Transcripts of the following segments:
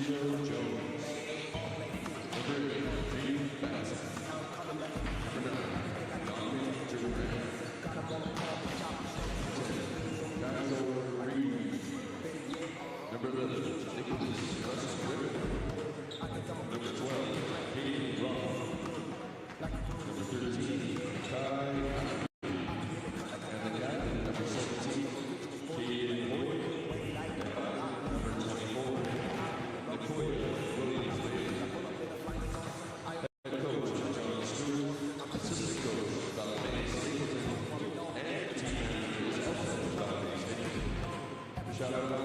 Shout out to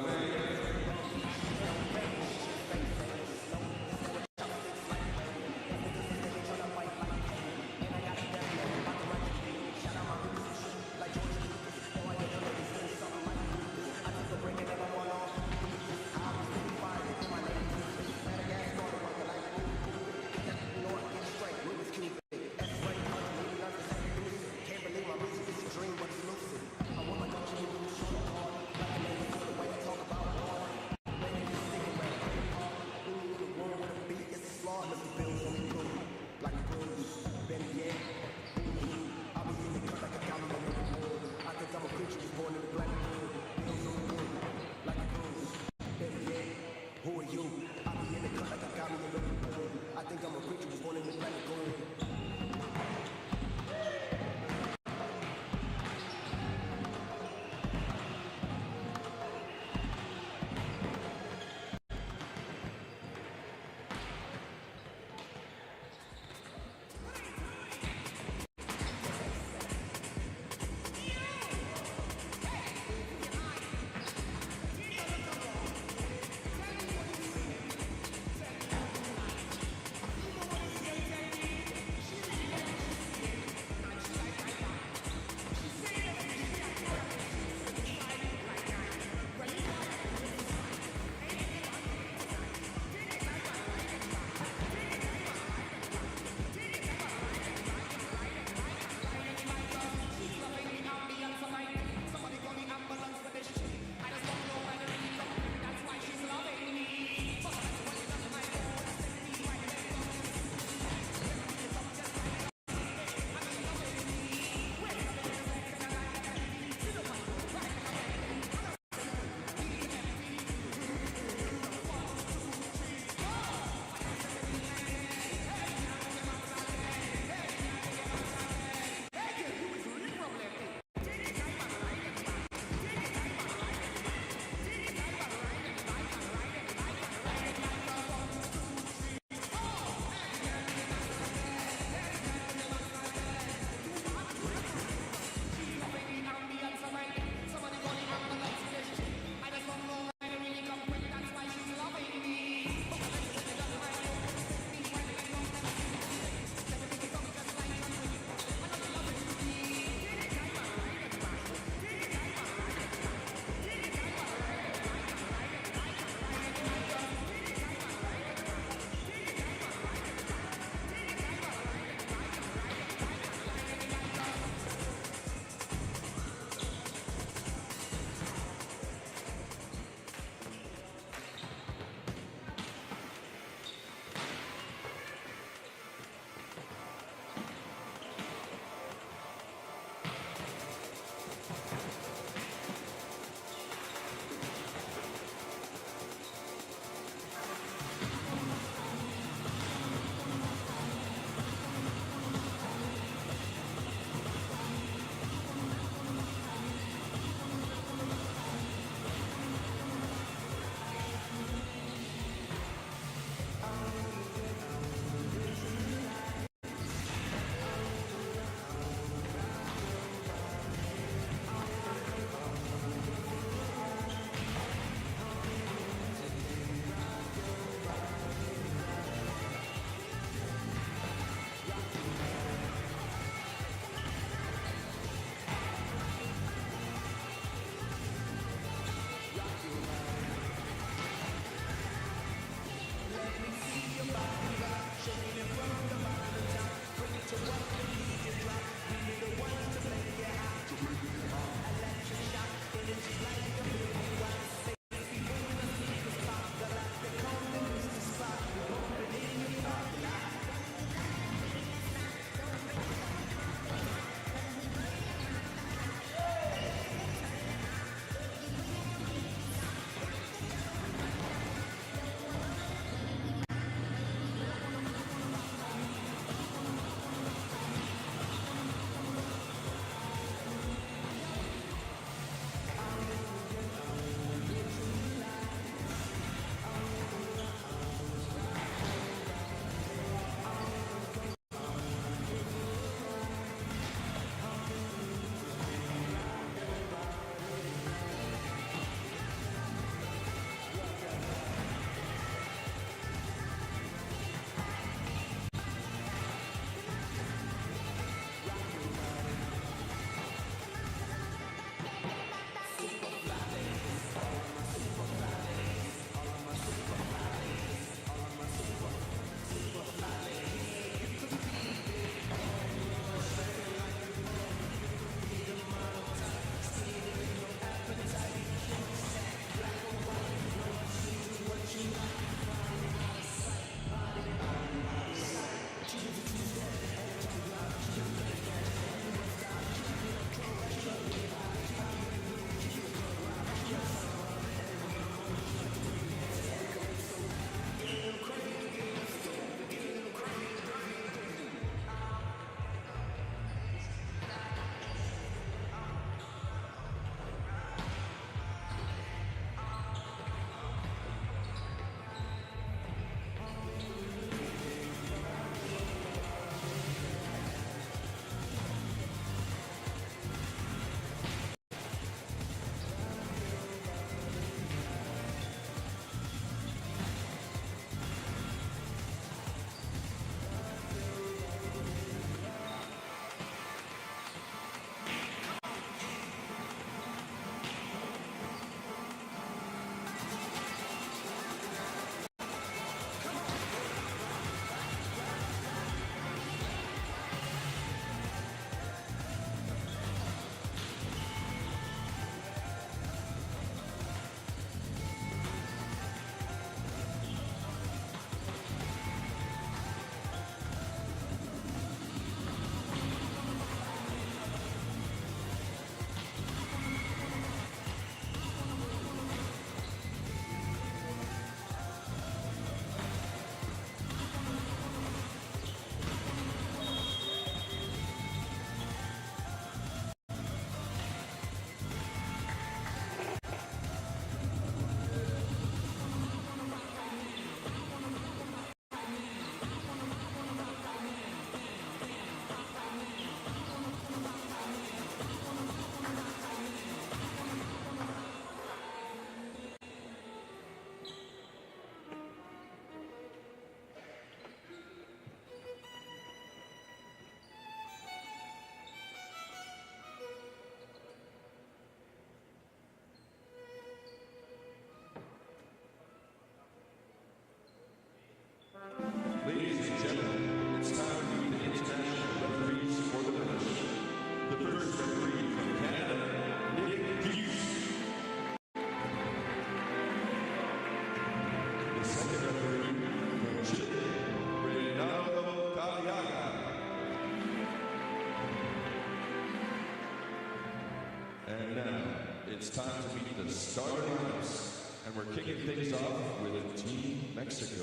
it's time to meet the starting lineups, and we're kicking things off with Team Mexico.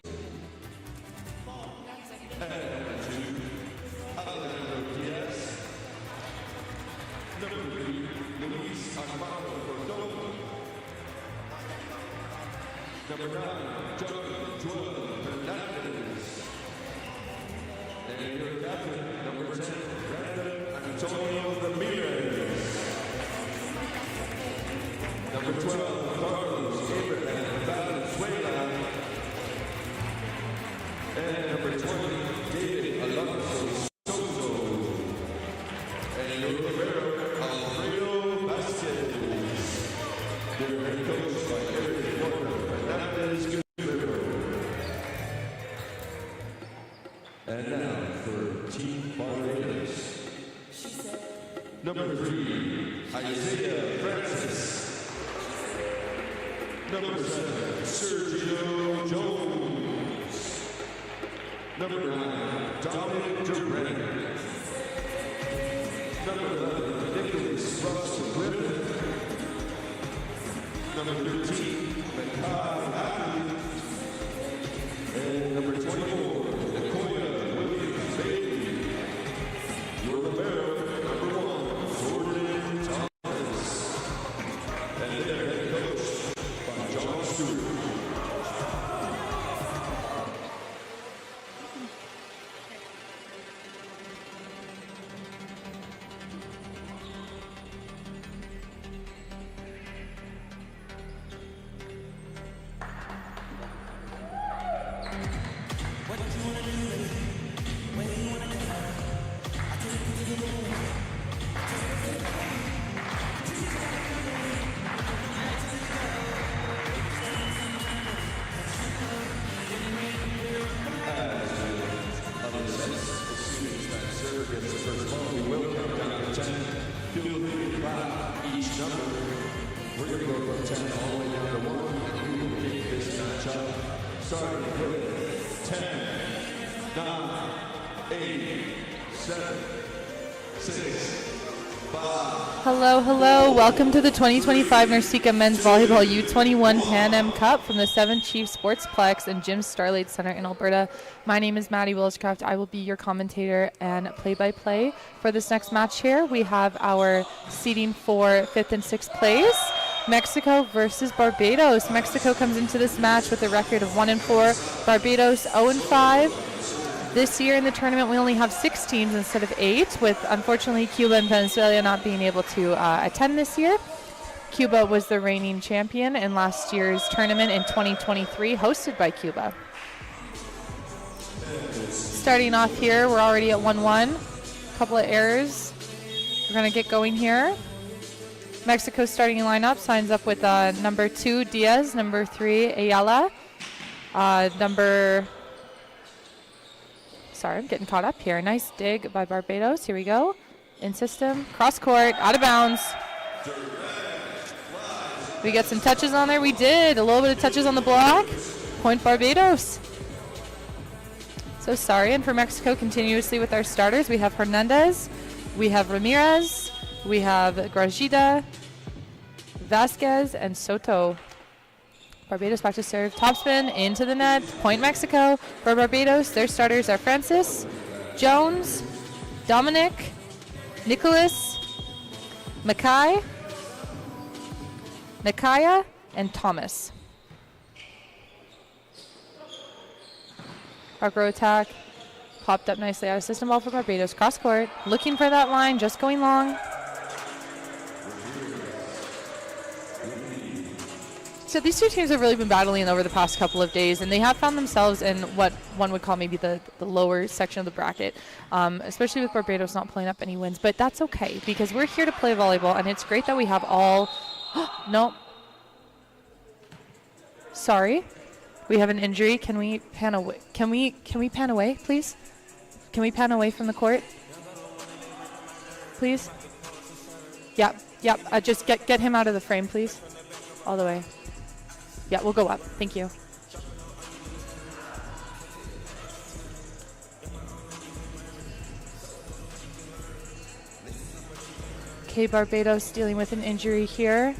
And 2, Alberta Diaz. Number 3, Luis Armando Cordova. Number 9, Joel Hernandez. And your captain, number 10, Brandon Antonio Ramirez. Number 12, Carlos Abraham Valenzuela. And number 20, David Alonso Soto. And your libero, Alfredo Vasquez. They're head coached by Eric Walker Hernandez Guerrero. And now for Team Barbados. Number 3, Isaiah Francis. Number 7, Sergio Jones. Number 9, Dominic Durant. Number 11, Nicholas Russell Griffin. Number 13, Makai Abbey. And number 24, Nicoya Williams Bailey. Your libero, number 1, Jordan Thomas. And their head coach by John Stewart. Hello. Welcome to the 2025 NORCECA Men's Volleyball U21 Pan Am Cup from the 7 Chief Sportsplex and Jim Starlight Center in Alberta. My name is Maddie Willscraft. I will be your commentator and play-by-play for this next match here. We have our seeding for 5th and 6th place. Mexico versus Barbados. Mexico comes into this match with a record of 1-4. Barbados 0-5. This year in the tournament, we only have 6 teams instead of 8, with unfortunately Cuba and Venezuela not being able to attend this year. Cuba was the reigning champion in last year's tournament in 2023, hosted by Cuba. Starting off here, we're already at 1-1. A couple of errors. We're going to get going here. Mexico's starting lineup signs up with number 2, Diaz, number 3, Ayala, Sorry, I'm getting caught up here. Nice dig by Barbados. Here we go. In system. Cross court. Out of bounds. We get some touches on there. We did. A little bit of touches on the block. Point Barbados. So sorry. And for Mexico, continuously with our starters, we have Hernandez. We have Ramirez. We have Grajida, Vasquez, and Soto. Barbados back to serve. Topspin into the net. Point Mexico. For Barbados, their starters are Francis, Jones, Dominic, Nicholas, Makai, Nakaya, and Thomas. Back row attack. Popped up nicely out of system ball for Barbados. Cross court. Looking for that line. Just going long. So these two teams have really been battling over the past couple of days, and they have found themselves in what one would call maybe the lower section of the bracket, especially with Barbados not pulling up any wins. But that's okay, because we're here to play volleyball, and it's great that we have all... No. Sorry. We have an injury. Can we pan away? Can we pan away, please? Can we pan away from the court? Please? Yep. Just get him out of the frame, please. All the way. Yeah, we'll go up. Thank you. Okay, Barbados dealing with an injury here.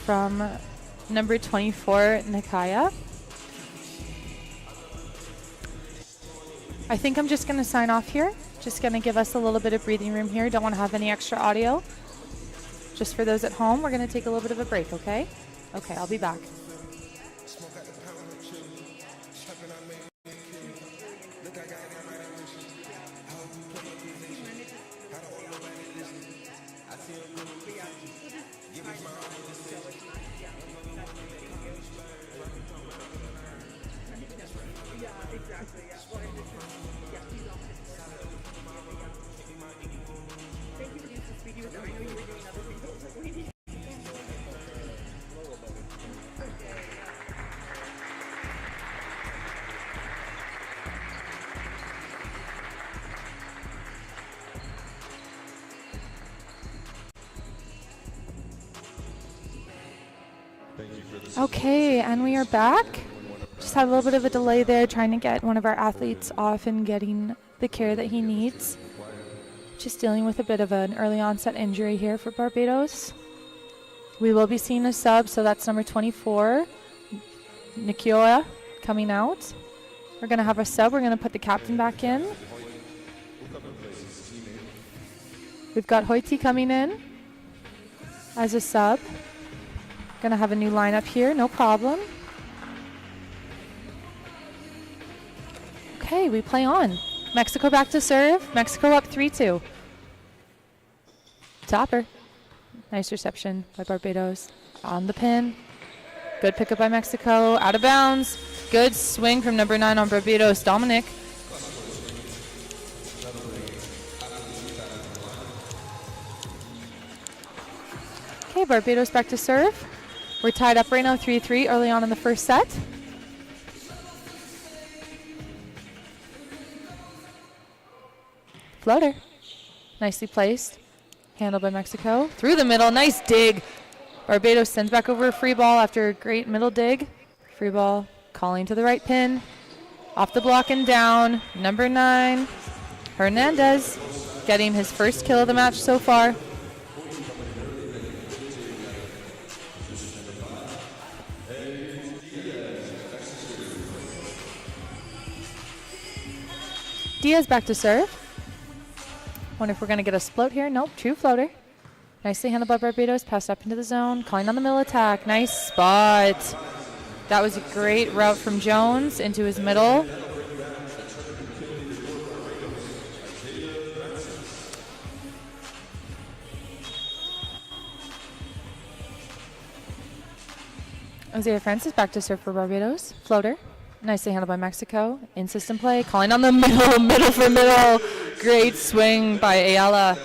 from number 24, Nikaya. I think I'm just going to sign off here. Just going to give us a little bit of breathing room here. Don't want to have any extra audio. Just for those at home, we're going to take a little bit of a break, okay? Okay, I'll be back. Okay, and we are back. Just had a little bit of a delay there trying to get one of our athletes off and getting the care that he needs. Just dealing with a bit of an early onset injury here for Barbados. We will be seeing a sub, so that's number 24, Nikioa, coming out. We're going to have a sub. We're going to put the captain back in. We've got Hoiti coming in as a sub. Going to have a new lineup here, no problem. Okay, we play on. Mexico back to serve. Mexico up 3-2. Topper. Nice reception by Barbados. On the pin. Good pickup by Mexico. Out of bounds. Good swing from number 9 on Barbados, Dominic. Okay, Barbados back to serve. We're tied up right now, 3-3, early on in the first set. Floater. Nicely placed. Handled by Mexico. Through the middle, nice dig. Barbados sends back over a free ball after a great middle dig. Free ball calling to the right pin. Off the block and down. Number 9, Hernandez, getting his first kill of the match so far. Diaz back to serve. Wonder if we're going to get a float here. Nope, true floater. Nicely handled by Barbados. Passed up into the zone. Calling on the middle attack. Nice spot. That was a great route from Jones into his middle. Isaiah Francis back to serve for Barbados. Floater. Nicely handled by Mexico. In system play. Calling on the middle for middle. Great swing by Ayala.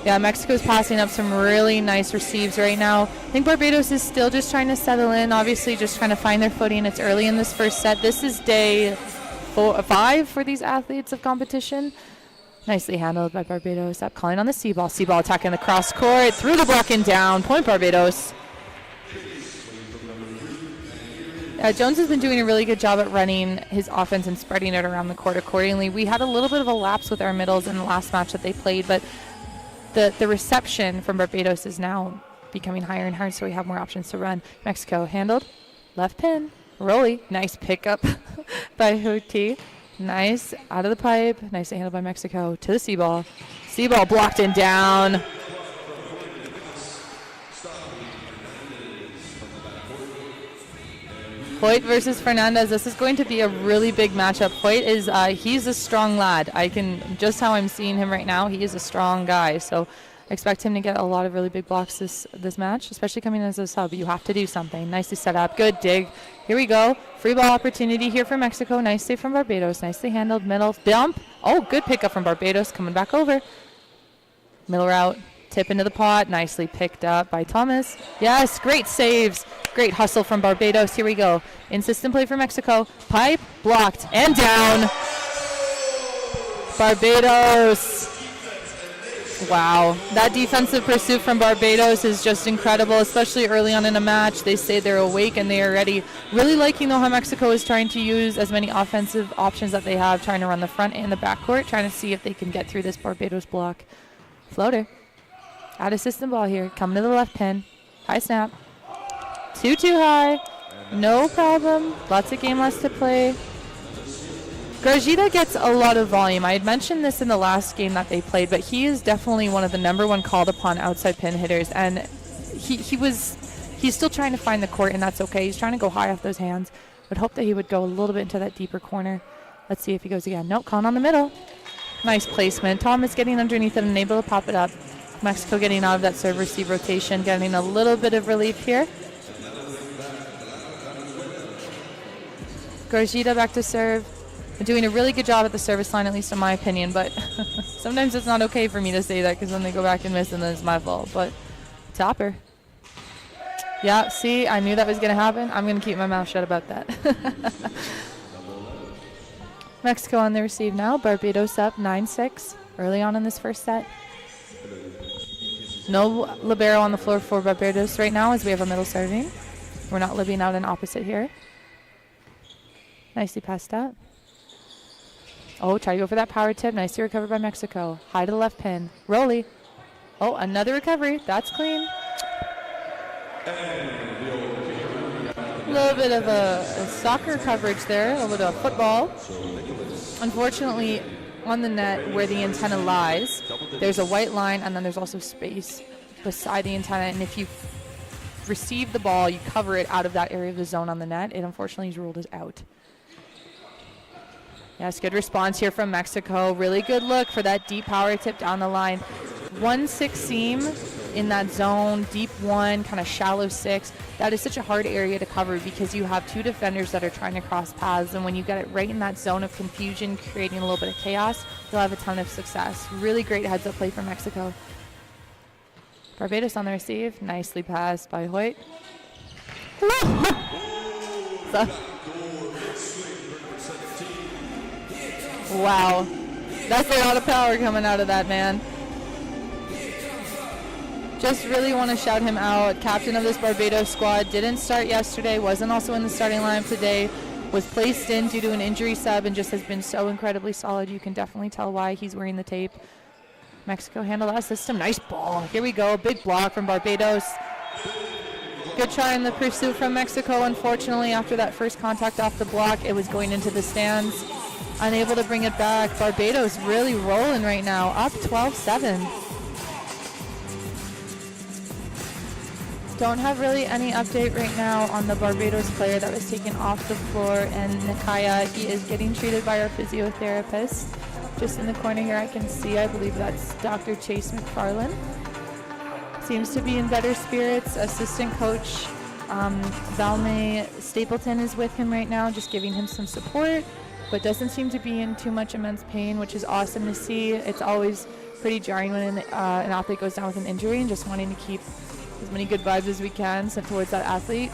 Yeah, Mexico's passing up some really nice receives right now. I think Barbados is still just trying to settle in. Obviously, just trying to find their footing. It's early in this first set. This is day 5 for these athletes of competition. Nicely handled by Barbados. Up calling on the C ball. C ball attacking the cross court. Through the block and down. Point Barbados. Jones has been doing a really good job at running his offense and spreading it around the court accordingly. We had a little bit of a lapse with our middles in the last match that they played, but the reception from Barbados is now becoming higher and higher, so we have more options to run. Mexico handled. Left pin. Rolly. Nice pickup by Hoti. Nice. Out of the pipe. Nicely handled by Mexico. To the C-ball. C-ball blocked and down. Hoyt versus Fernandez. This is going to be a really big matchup. Hoyt is, he's a strong lad. Just how I'm seeing him right now, he is a strong guy. So expect him to get a lot of really big blocks this match, especially coming as a sub. You have to do something. Nicely set up. Good dig. Here we go. Free ball opportunity here for Mexico. Nice save from Barbados. Nicely handled. Middle dump. Oh, good pickup from Barbados. Coming back over. Middle route. Tip into the pot. Nicely picked up by Thomas. Yes, great saves. Great hustle from Barbados. Here we go. In system play for Mexico. Pipe, blocked, and down. Barbados. Wow. That defensive pursuit from Barbados is just incredible, especially early on in a match. They say they're awake and they are ready. Really liking, though, how Mexico is trying to use as many offensive options that they have, trying to run the front and the back court, trying to see if they can get through this Barbados block. Floater. Out of system ball here. Coming to the left pin. High snap. Too high. No problem. Lots of game left to play. Garjita gets a lot of volume. I had mentioned this in the last game that they played, but he is definitely one of the #1 called upon outside pin hitters, and he's still trying to find the court, and that's okay. He's trying to go high off those hands. Would hope that he would go a little bit into that deeper corner. Let's see if he goes again. Nope, calling on the middle. Nice placement. Thomas getting underneath it and able to pop it up. Mexico getting out of that serve-receive rotation, getting a little bit of relief here. Garjita back to serve. Doing a really good job at the service line, at least in my opinion, but sometimes it's not okay for me to say that because then they go back and miss and then it's my fault. But topper. Yeah, see, I knew that was going to happen. I'm going to keep my mouth shut about that. Mexico on the receive now. Barbados up 9-6 early on in this first set. No libero on the floor for Barbados right now as we have a middle serving. We're not living out an opposite here. Nicely passed up. Oh, try to go for that power tip. Nicely recovered by Mexico. High to the left pin. Rolly. Oh, another recovery. That's clean. A little bit of a soccer coverage there. A little bit of football. Unfortunately, on the net where the antenna lies, there's a white line and then there's also space beside the antenna. And if you receive the ball, you cover it out of that area of the zone on the net. It unfortunately is ruled as out. Yes, good response here from Mexico. Really good look for that deep power tip down the line. 1-6 seam in that zone, deep 1, kind of shallow 6. That is such a hard area to cover because you have 2 defenders that are trying to cross paths, and when you get it right in that zone of confusion, creating a little bit of chaos, you'll have a ton of success. Really great heads-up play for Mexico. Barbados on the receive. Nicely passed by Hoyt. Wow, that's a lot of power coming out of that man. Just really want to shout him out. Captain of this Barbados squad. Didn't start yesterday, wasn't also in the starting lineup today. Was placed in due to an injury sub and just has been so incredibly solid. You can definitely tell why he's wearing the tape. Mexico handle that system. Nice ball. Here we go. Big block from Barbados. Good try in the pursuit from Mexico. Unfortunately, after that first contact off the block, it was going into the stands. Unable to bring it back. Barbados really rolling right now, up 12-7. Don't have really any update right now on the Barbados player that was taken off the floor, and Nikaya, he is getting treated by our physiotherapist. Just in the corner here I can see, I believe that's Dr. Chase McFarland. Seems to be in better spirits. Assistant coach Valme Stapleton is with him right now, just giving him some support, but doesn't seem to be in too much immense pain, which is awesome to see. It's always pretty jarring when an athlete goes down with an injury, and just wanting to keep as many good vibes as we can sent towards that athlete.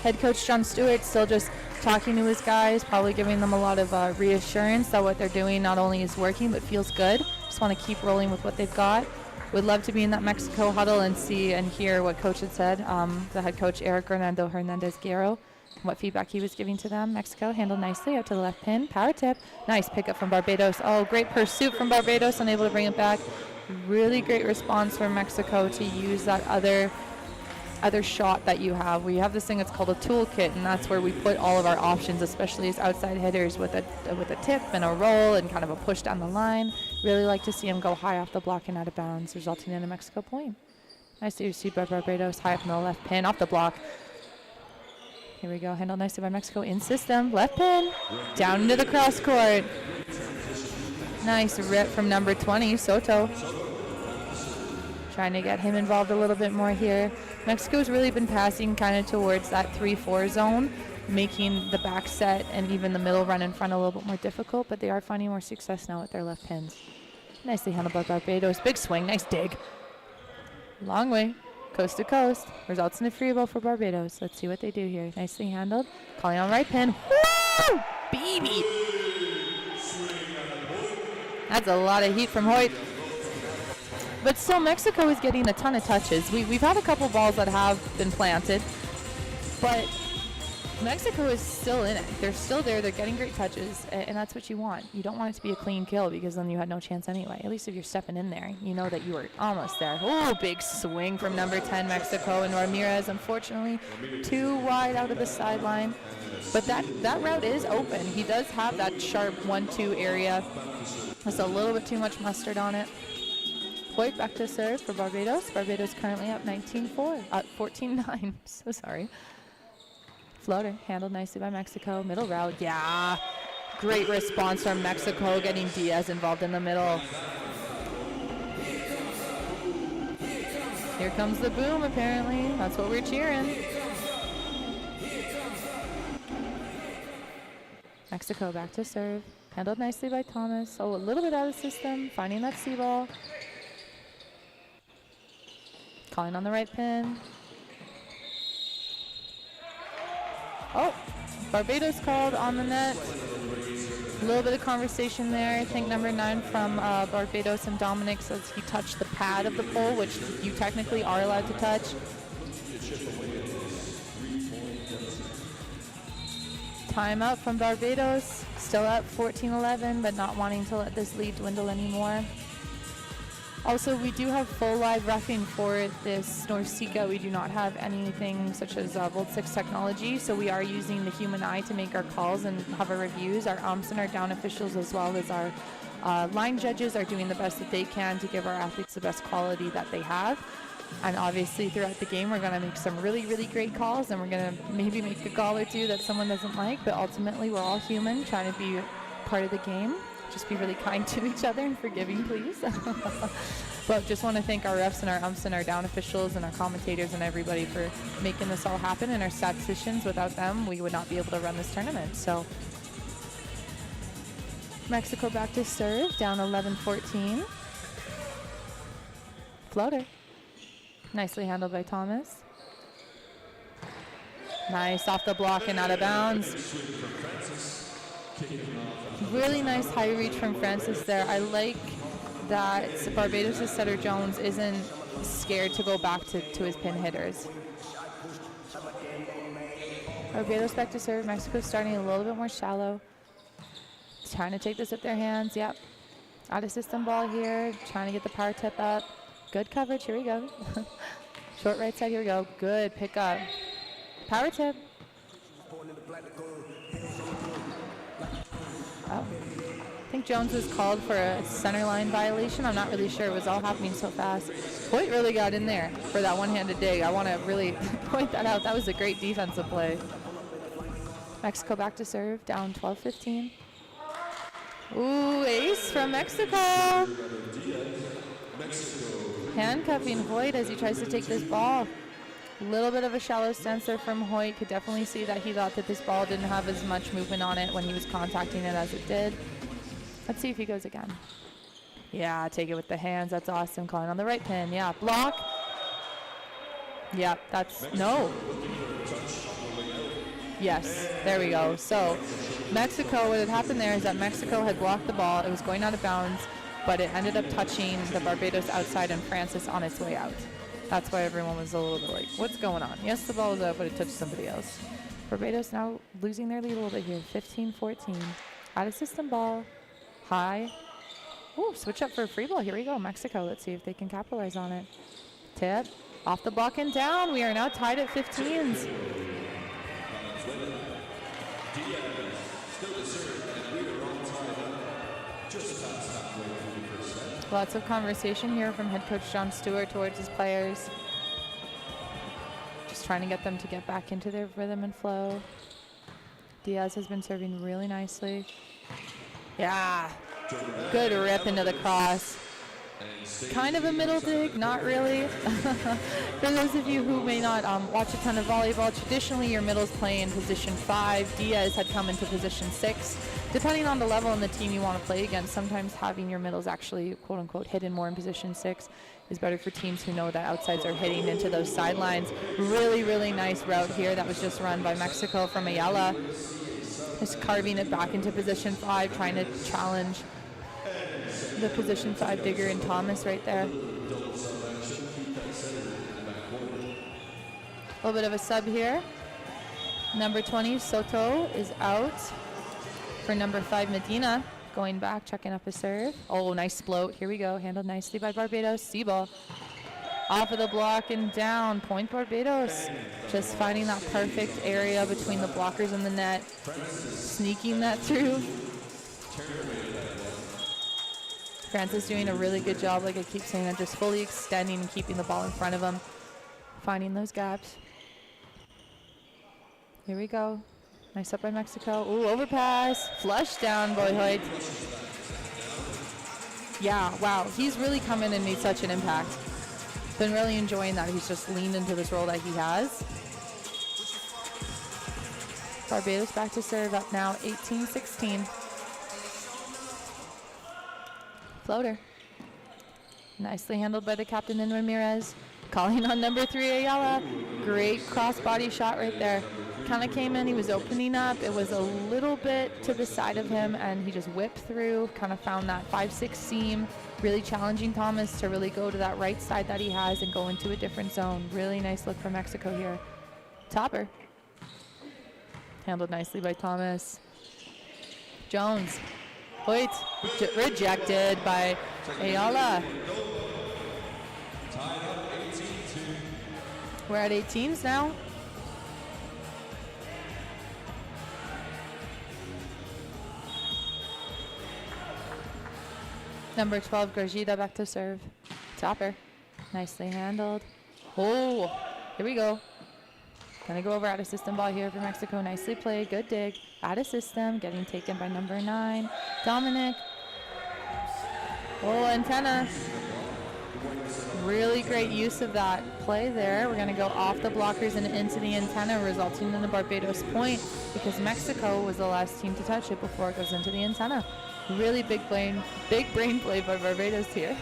Head coach John Stewart still just talking to his guys, probably giving them a lot of reassurance that what they're doing not only is working but feels good. Just want to keep rolling with what they've got. Would love to be in that Mexico huddle and see and hear what coach had said. The head coach Eric Hernando Hernandez Guerrero, what feedback he was giving to them. Mexico handled nicely out to the left pin. Power tip. Nice pickup from Barbados. Oh, great pursuit from Barbados, unable to bring it back. Really great response from Mexico to use that other shot that you have. We have this thing that's called a toolkit, and that's where we put all of our options, especially as outside hitters, with a tip and a roll and kind of a push down the line. Really like to see him go high off the block and out of bounds, resulting in a Mexico point. Nicely received by Barbados, high up in the left pin, off the block. Here we go, handled nicely by Mexico in system, left pin, down into the cross court. Nice rip from number 20, Soto. Trying to get him involved a little bit more here. Mexico's really been passing kind of towards that 3-4 zone, making the back set and even the middle run in front a little bit more difficult, but they are finding more success now with their left pins. Nicely handled by Barbados. Big swing, nice dig. Long way, coast to coast. Results in the free ball for Barbados. Let's see what they do here. Nicely handled. Calling on right pin. Woo! Baby! That's a lot of heat from Hoyt. But still, Mexico is getting a ton of touches. We've had a couple balls that have been planted, but Mexico is still in it. They're still there. They're getting great touches, and that's what you want. You don't want it to be a clean kill because then you had no chance anyway. At least if you're stepping in there, you know that you were almost there. Oh, big swing from number 10, Mexico, and Ramirez, unfortunately, too wide out of the sideline. But that route is open. He does have that sharp 1-2 area. There's a little bit too much mustard on it. Hoyt back to serve for Barbados. Barbados currently up 19-4, 14-9. So sorry. Floater handled nicely by Mexico. Middle route, yeah. Great response from Mexico, getting Diaz involved in the middle. Here comes the boom, apparently. That's what we're cheering. Mexico back to serve. Handled nicely by Thomas. Oh, a little bit out of the system. Finding that C ball. Calling on the right pin. Oh, Barbados called on the net. A little bit of conversation there. I think number 9 from Barbados and Dominic says he touched the pad of the pole, which you technically are allowed to touch. Timeout from Barbados. Still up 14-11, but not wanting to let this lead dwindle anymore. Also, we do have full live reffing for this NORCECA. We do not have anything such as Volt 6 technology, so we are using the human eye to make our calls and have our reviews. Our umps and our down officials, as well as our line judges, are doing the best that they can to give our athletes the best quality that they have. And obviously, throughout the game, we're going to make some really, really great calls, and we're going to maybe make a call or two that someone doesn't like, but ultimately, we're all human, trying to be part of the game. Just be really kind to each other and forgiving, please. But just want to thank our refs and our umps and our down officials and our commentators and everybody for making this all happen, and our statisticians. Without them, we would not be able to run this tournament. So Mexico back to serve, down 11-14. Floater. Nicely handled by Thomas. Nice off the block and out of bounds. Really nice high reach from Francis there. I like that Barbados' setter Jones isn't scared to go back to his pin hitters. Barbados back to serve. Mexico starting a little bit more shallow. Trying to take this at their hands. Yep. Out of system ball here. Trying to get the power tip up. Good coverage. Here we go. Short right side. Here we go. Good pickup. Power tip. Oh. I think Jones was called for a center line violation. I'm not really sure. It was all happening so fast. Hoyt really got in there for that one-handed dig. I want to really point that out. That was a great defensive play. Mexico back to serve, down 12-15. Ooh, ace from Mexico. Handcuffing Hoyt as he tries to take this ball. A little bit of a shallow stance there from Hoyt. Could definitely see that he thought that this ball didn't have as much movement on it when he was contacting it as it did. Let's see if he goes again. Yeah, take it with the hands. That's awesome. Calling on the right pin. Yeah, block. Yeah, that's no. Yes, there we go. So Mexico, what had happened there is that Mexico had blocked the ball. It was going out of bounds, but it ended up touching the Barbados outside and Francis on its way out. That's why everyone was a little bit like, what's going on? Yes, the ball was out, but it touched somebody else. Barbados now losing their lead a little bit here, 15-14. Out of system ball, high. Ooh, switch up for a free ball. Here we go, Mexico. Let's see if they can capitalize on it. Tip, off the block and down. We are now tied at 15s. Lots of conversation here from head coach John Stewart towards his players. Just trying to get them to get back into their rhythm and flow. Diaz has been serving really nicely. Yeah, good rip into the cross. Kind of a middle dig, not really. For those of you who may not watch a ton of volleyball, traditionally your middles play in position 5. Diaz had come into position 6. Depending on the level and the team you want to play against, sometimes having your middles actually, quote-unquote, hidden more in position 6 is better for teams who know that outsides are hitting into those sidelines. Really, really nice route here that was just run by Mexico from Ayala. Just carving it back into position 5, trying to challenge the position 5 digger and Thomas right there. A little bit of a sub here. Number 20, Soto, is out. For number 5, Medina, going back, checking up a serve. Oh, nice float. Here we go. Handled nicely by Barbados. C-ball. Off of the block and down. Point Barbados. Just finding that perfect area between the blockers and the net. Sneaking that through. Francis doing a really good job, like I keep saying, of just fully extending and keeping the ball in front of him. Finding those gaps. Here we go. Nice up by Mexico. Ooh, overpass. Flush down, Boyhoid. Yeah, wow. He's really come in and made such an impact. Been really enjoying that. He's just leaned into this role that he has. Barbados back to serve, up now 18-16. Floater. Nicely handled by the captain in Ramirez. Calling on number 3, Ayala. Great cross-body shot right there. Kind of came in, he was opening up. It was a little bit to the side of him, and he just whipped through, kind of found that 5-6 seam. Really challenging Thomas to really go to that right side that he has and go into a different zone. Really nice look for Mexico here. Topper. Handled nicely by Thomas. Jones. Hoyt. Rejected by Ayala. We're at 18s now. Number 12, Grajida back to serve. Topper. Nicely handled. Oh, here we go. Gonna go over out of system ball here for Mexico. Nicely played. Good dig. Out of system. Getting taken by number 9, Dominic. Oh, antenna. Really great use of that play there. We're gonna go off the blockers and into the antenna, resulting in the Barbados point because Mexico was the last team to touch it before it goes into the antenna. Really big brain play by Barbados here.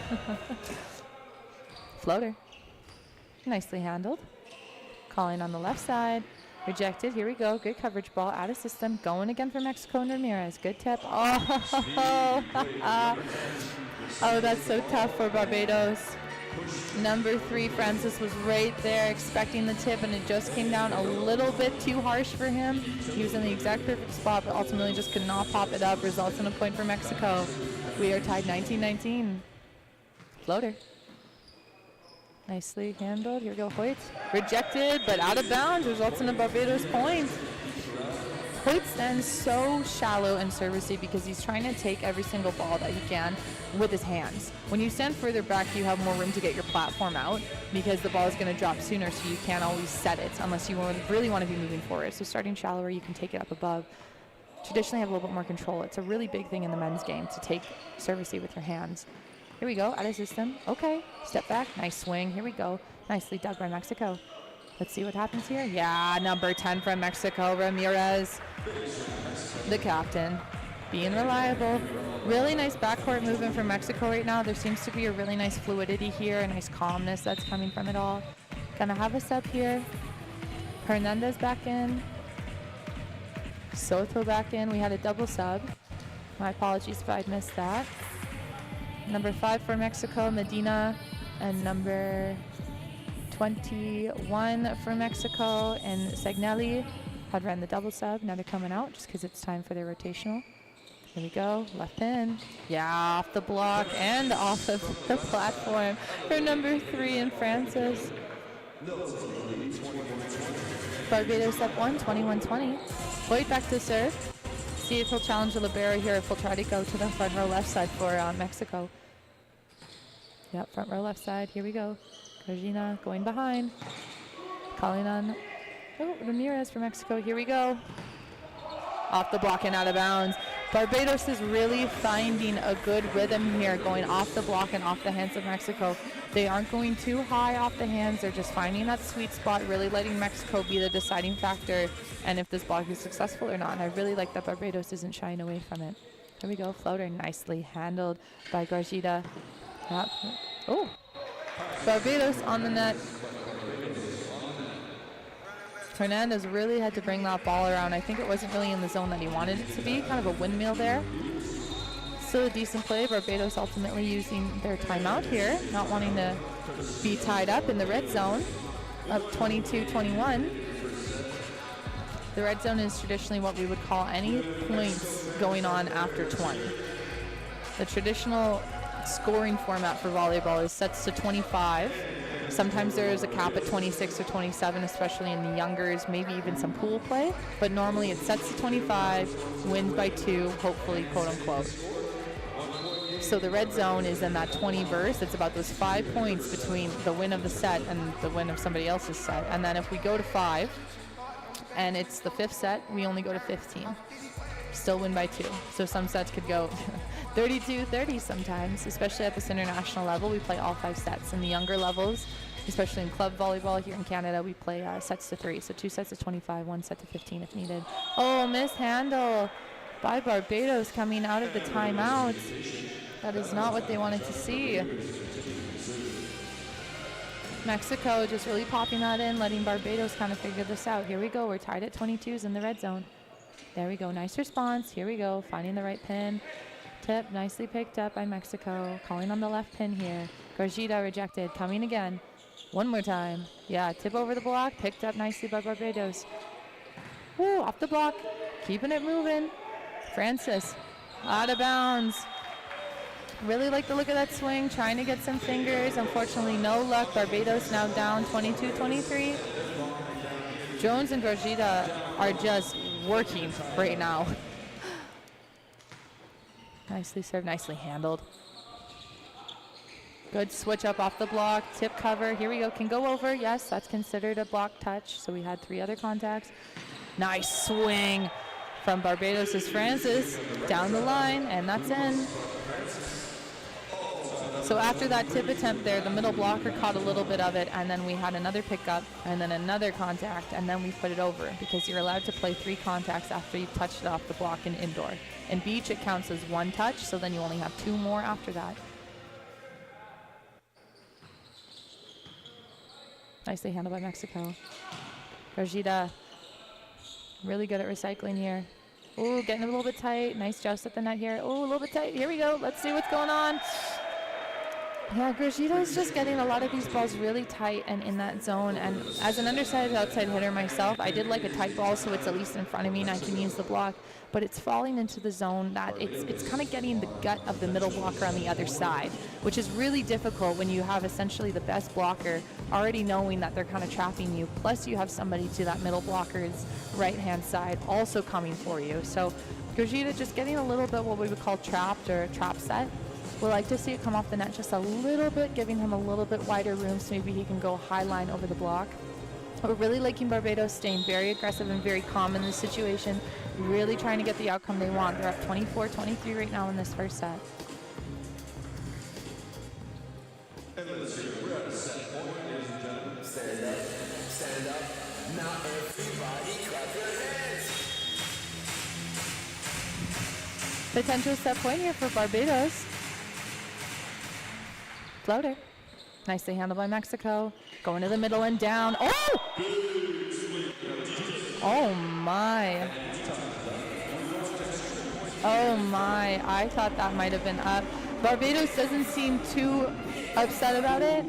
Floater. Nicely handled. Calling on the left side. Rejected. Here we go. Good coverage ball. Out of system. Going again for Mexico and Ramirez. Good tip. Oh, oh, that's so tough for Barbados. Number 3, Francis, was right there expecting the tip, and it just came down a little bit too harsh for him. He was in the exact perfect spot, but ultimately just could not pop it up. Results in a point for Mexico. We are tied 19-19. Floater. Nicely handled. Here we go, Hoyt. Rejected, but out of bounds. Results in a Barbados point. Hoyt stands so shallow and servicey because he's trying to take every single ball that he can with his hands. When you stand further back, you have more room to get your platform out because the ball is going to drop sooner, so you can't always set it unless you really want to be moving forward. So starting shallower, you can take it up above. Traditionally have a little bit more control. It's a really big thing in the men's game to take servicey with your hands. Here we go, out of system. Okay, step back, nice swing. Here we go. Nicely dug by Mexico. Let's see what happens here. Yeah, number 10 from Mexico, Ramirez, the captain, being reliable. Really nice backcourt movement from Mexico right now. There seems to be a really nice fluidity here, a nice calmness that's coming from it all. Gonna have a sub here. Hernandez back in. Soto back in. We had a double sub. My apologies if I missed that. Number 5 for Mexico, Medina, and number 21 for Mexico, and Segnelli had ran the double sub. Now they're coming out just because it's time for their rotational. Here we go, left pin. Yeah, off the block and off of the platform for number 3 in Francis. Barbados up 1, 21-20. Boyd back to serve. See if he'll challenge the libero here, if he'll try to go to the front row left side for Mexico. Yep, front row left side. Here we go. Cargina going behind. Calling on Ramirez for Mexico. Here we go. Off the block and out of bounds. Barbados is really finding a good rhythm here, going off the block and off the hands of Mexico. They aren't going too high off the hands. They're just finding that sweet spot, really letting Mexico be the deciding factor and if this block is successful or not. And I really like that Barbados isn't shying away from it. Here we go. Floater nicely handled by Gargida. Yep. Oh, Barbados on the net. Hernandez really had to bring that ball around. I think it wasn't really in the zone that he wanted it to be. Kind of a windmill there. Still a decent play. Barbados ultimately using their timeout here, not wanting to be tied up in the red zone. Up 22-21. The red zone is traditionally what we would call any points going on after 20. The traditional scoring format for volleyball is sets to 25. Sometimes there is a cap at 26 or 27, especially in the youngers, maybe even some pool play. But normally it sets to 25, wins by 2, hopefully, quote unquote. So the red zone is in that 20 verse. It's about those 5 points between the win of the set and the win of somebody else's set. And then if we go to 5 and it's the 5th set, we only go to 15. Still win by 2. So some sets could go 32-30 sometimes, especially at this international level. We play all 5 sets. In the younger levels, especially in club volleyball here in Canada, we play sets to 3. So 2 sets to 25, 1 set to 15 if needed. Oh, mishandle by Barbados coming out of the timeout. That is not what they wanted to see. Mexico just really popping that in, letting Barbados kind of figure this out. Here we go. We're tied at 22s in the red zone. There we go. Nice response. Here we go. Finding the right pin. Tip nicely picked up by Mexico. Calling on the left pin here. Gargida rejected. Coming again. One more time. Yeah, tip over the block. Picked up nicely by Barbados. Woo, off the block. Keeping it moving. Francis, out of bounds. Really like the look of that swing, trying to get some fingers. Unfortunately, no luck. Barbados now down 22-23. Jones and Grajida are just working right now. Nicely served, nicely handled. Good switch up off the block, tip cover. Here we go, can go over. Yes, that's considered a block touch. So we had 3 other contacts. Nice swing from Barbados' Francis down the line, and that's in. So after that tip attempt there, the middle blocker caught a little bit of it, and then we had another pickup, and then another contact, and then we put it over, because you're allowed to play 3 contacts after you've touched it off the block in indoor. In beach, it counts as 1 touch, so then you only have 2 more after that. Nicely handled by Mexico. Gargida, really good at recycling here. Ooh, getting a little bit tight. Nice joust at the net here. Ooh, a little bit tight. Here we go. Let's see what's going on. Yeah, Grajita's just getting a lot of these balls really tight and in that zone. And as an underside outside hitter myself, I did like a tight ball so it's at least in front of me and I can use the block. But it's falling into the zone that it's kind of getting the gut of the middle blocker on the other side, which is really difficult when you have essentially the best blocker already knowing that they're kind of trapping you. Plus you have somebody to that middle blocker's right-hand side also coming for you. So Grajita just getting a little bit what we would call trapped or trap set. We'd like to see it come off the net just a little bit, giving him a little bit wider room so maybe he can go high line over the block. We're really liking Barbados staying very aggressive and very calm in this situation, really trying to get the outcome they want. They're up 24-23 right now in this first set. And let's see, we're at a set point, ladies and gentlemen. Stand up, stand up. Now everybody clap your hands. Potential set point here for Barbados. Floater. Nicely handled by Mexico. Going to the middle and down. Oh! Oh my. Oh my. I thought that might have been up. Barbados doesn't seem too upset about it.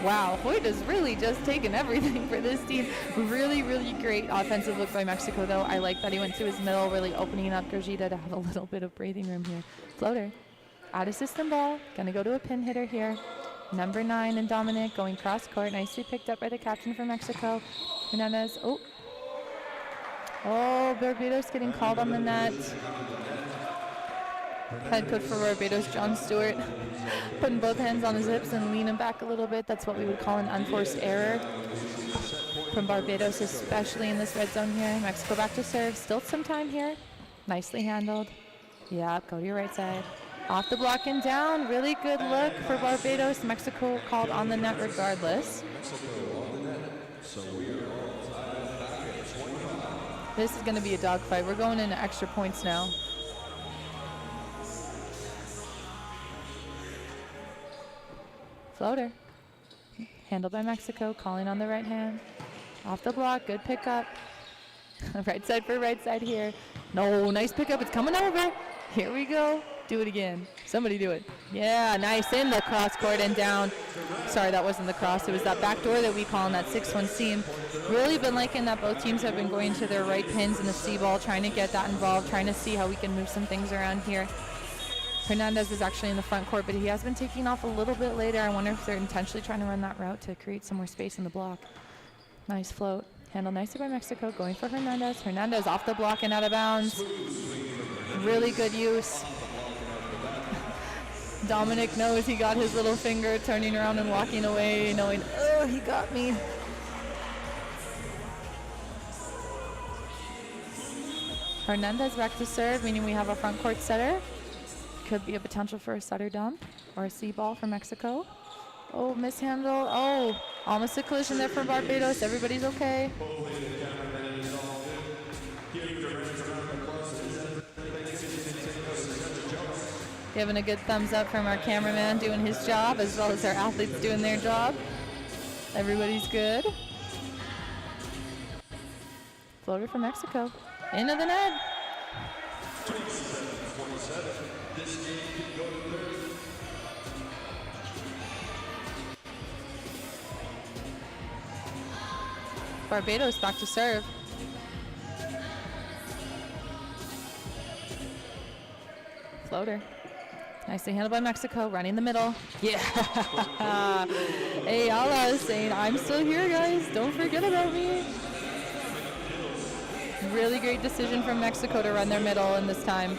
Wow. Hoyt is really just taking everything for this team. Really, really great offensive look by Mexico, though. I like that he went to his middle, really opening up Grajida to have a little bit of breathing room here. Floater. Out of system ball. Gonna go to a pin hitter here. Number 9 and Dominic going cross court. Nicely picked up by the captain for Mexico. Hernandez. Oh. Oh, Barbados getting called on the net. Head coach for Barbados, John Stewart, putting both hands on his hips and leaning back a little bit. That's what we would call an unforced error from Barbados, especially in this red zone here. Mexico back to serve. Still some time here. Nicely handled. Yeah, go to your right side. Off the block and down. Really good look for Barbados. Mexico called on the net regardless. This is going to be a dogfight. We're going into extra points now. Floater. Handled by Mexico. Calling on the right hand. Off the block. Good pickup. Right side for right side here. No, nice pickup. It's coming over. Here we go. Do it again. Somebody do it. Yeah, nice. In the cross court and down. Sorry, that wasn't the cross. It was that back door that we call in that 6-1 seam. Really been liking that both teams have been going to their right pins in the C ball, trying to get that involved, trying to see how we can move some things around here. Hernandez is actually in the front court, but he has been taking off a little bit later. I wonder if they're intentionally trying to run that route to create some more space in the block. Nice float. Handled nicely by Mexico. Going for Hernandez. Hernandez off the block and out of bounds. Really good use. Dominic knows he got his little finger, turning around and walking away, knowing, oh, he got me. Hernandez back to serve, meaning we have a front court setter. Could be a potential for a setter dump or a C ball for Mexico. Oh, mishandle. Oh, almost a collision there for Barbados. Everybody's okay. Giving a good thumbs up from our cameraman doing his job, as well as our athletes doing their job. Everybody's good. Floater for Mexico. Into the net. 27-27. This game can go to 30. Barbados back to serve. Floater. Nicely handled by Mexico, running the middle. Yeah. Hey, Ala saying, I'm still here, guys. Don't forget about me. Really great decision from Mexico to run their middle in this time.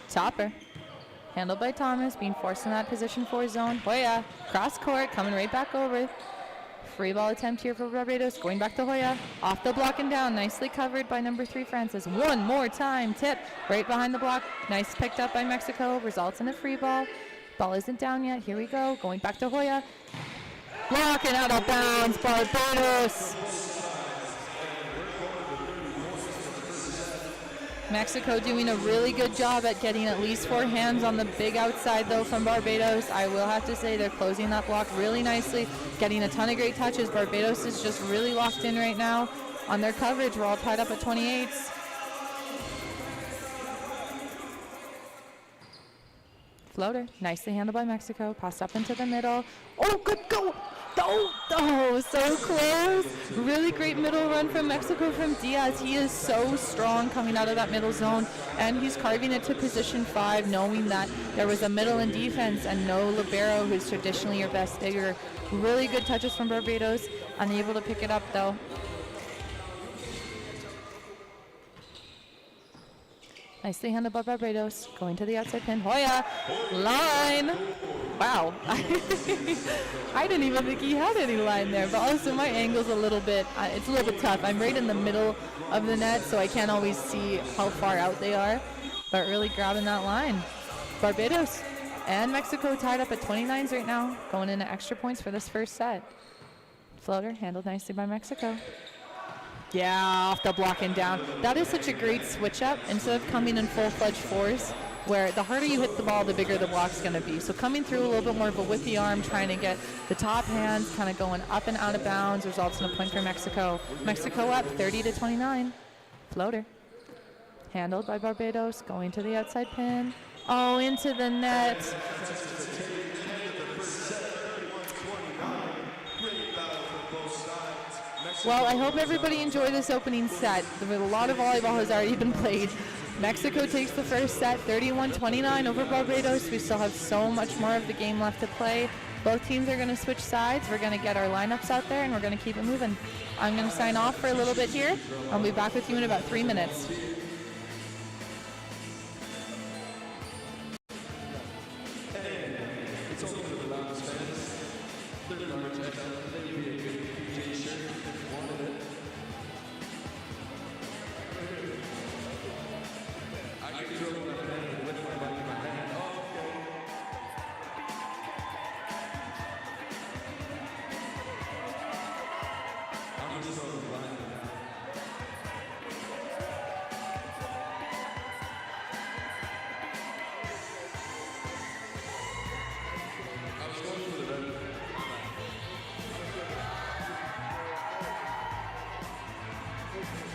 Topper. Handled by Thomas, being forced in that position 4 zone. Hoya, cross court, coming right back over. Free ball attempt here for Barbados, going back to Hoya. Off the block and down, nicely covered by number 3, Francis. One more time, tip, right behind the block. Nice picked up by Mexico, results in a free ball. Ball isn't down yet, here we go, going back to Hoya. Block and out of bounds, Barbados. Mexico doing a really good job at getting at least 4 hands on the big outside, though, from Barbados. I will have to say they're closing that block really nicely, getting a ton of great touches. Barbados is just really locked in right now on their coverage. We're all tied up at 28s. Floater, nicely handled by Mexico. Passed up into the middle. Oh, good go! Oh, so close. Really great middle run from Mexico from Diaz. He is so strong coming out of that middle zone, and he's carving it to position 5, knowing that there was a middle in defense and no libero, who's traditionally your best digger. Really good touches from Barbados. Unable to pick it up, though. Nicely handled by Barbados. Going to the outside pin. Hoya! Line! Wow. I didn't even think he had any line there, but also my angle's a little bit, it's a little bit tough. I'm right in the middle of the net, so I can't always see how far out they are, but really grabbing that line. Barbados and Mexico tied up at 29s right now, going into extra points for this first set. Floater handled nicely by Mexico. Yeah, off the block and down. That is such a great switch up instead of coming in full-fledged 4s, where the harder you hit the ball, the bigger the block's going to be. So coming through a little bit more of a whippy arm, trying to get the top hands kind of going up and out of bounds, results in a point for Mexico. Mexico up 30-29. Floater. Handled by Barbados, going to the outside pin. Oh, into the net. Well, I hope everybody enjoyed this opening set. A lot of volleyball has already been played. Mexico takes the first set, 31-29 over Barbados. We still have so much more of the game left to play. Both teams are going to switch sides. We're going to get our lineups out there, and we're going to keep it moving. I'm going to sign off for a little bit here. I'll be back with you in about 3 minutes.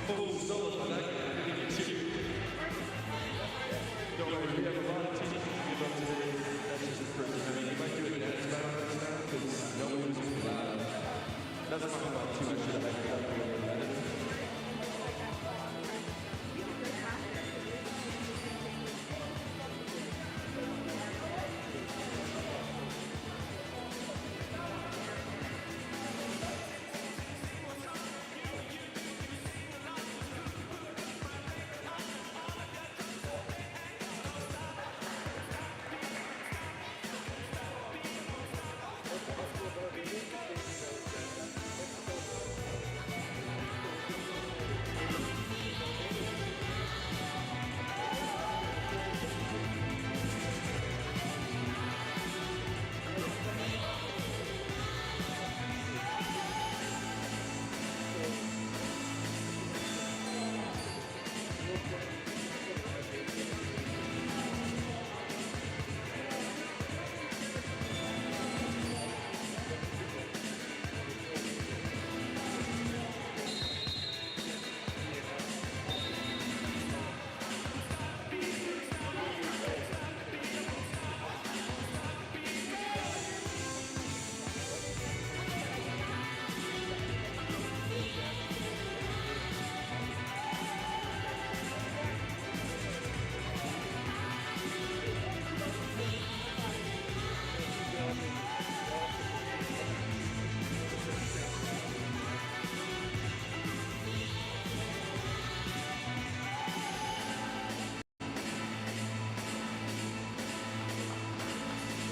Don't worry, we have a lot of teams to give up today. That's just the first time. You might do a dance battle right now because nobody was too loud. That's not about too much of that.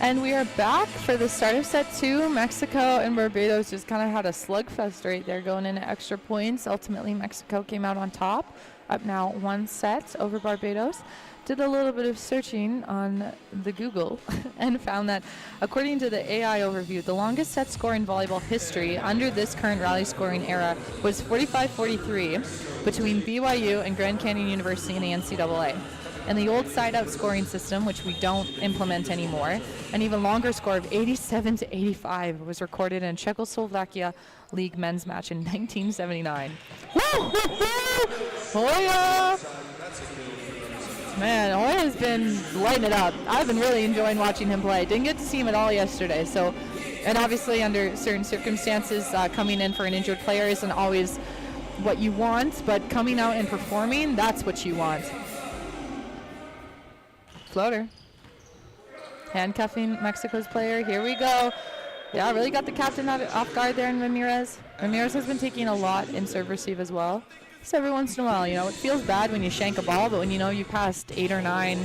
And we are back for the start of set 2. Mexico and Barbados just kind of had a slugfest right there going into extra points. Ultimately, Mexico came out on top, up now 1 set over Barbados. Did a little bit of searching on the Google and found that according to the AI overview, the longest set score in volleyball history under this current rally scoring era was 45-43 between BYU and Grand Canyon University in the NCAA. And the old side-out scoring system, which we don't implement anymore, an even longer score of 87-85 was recorded in Czechoslovakia League men's match in 1979. Hoya! Man, Hoya has been lighting it up. I've been really enjoying watching him play. Didn't get to see him at all yesterday. So, and obviously under certain circumstances, coming in for an injured player isn't always what you want, but coming out and performing, that's what you want. Floater. Handcuffing Mexico's player. Here we go. Yeah, really got the captain off guard there in Ramirez. Ramirez has been taking a lot in serve receive as well. Just every once in a while, you know, it feels bad when you shank a ball, but when you know you passed 8 or 9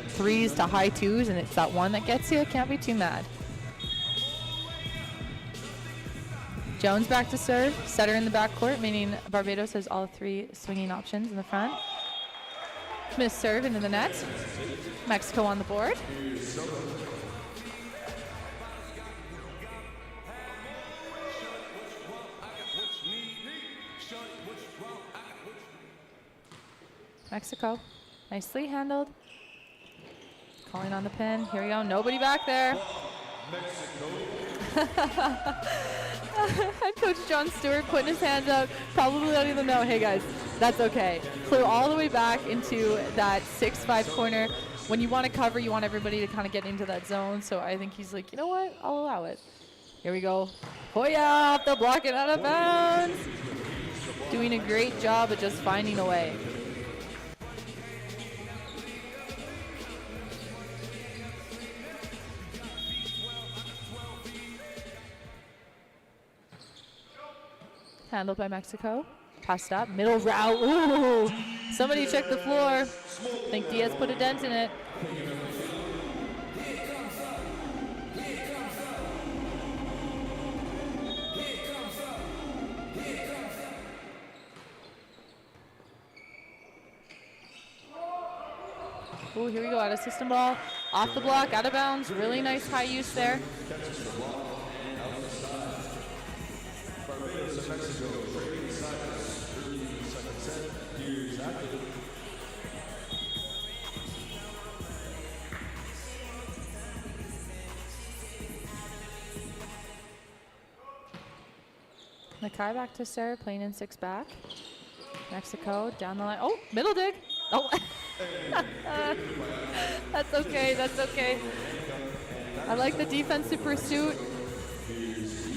threes to high 2s and it's that one that gets you, can't be too mad. Jones back to serve. Setter in the backcourt, meaning Barbados has all 3 swinging options in the front. Missed serve into the net. Mexico on the board. Mexico, nicely handled. Calling on the pin. Here we go. Nobody back there. Head coach John Stewart putting his hands up, probably letting them know, hey guys, that's okay. Flew all the way back into that 6-5 corner. When you want to cover, you want everybody to kind of get into that zone. So I think he's like, you know what? I'll allow it. Here we go. Hoya off the block and out of bounds. Doing a great job of just finding a way. Handled by Mexico. Passed up. Middle route. Ooh. Somebody check the floor. I think Diaz put a dent in it. Ooh, here we go. Out of system ball. Off the block. Out of bounds. Really nice high use there. Nakai back to serve, playing in 6 back. Mexico down the line. Oh, middle dig. Oh, that's okay. That's okay. I like the defensive pursuit.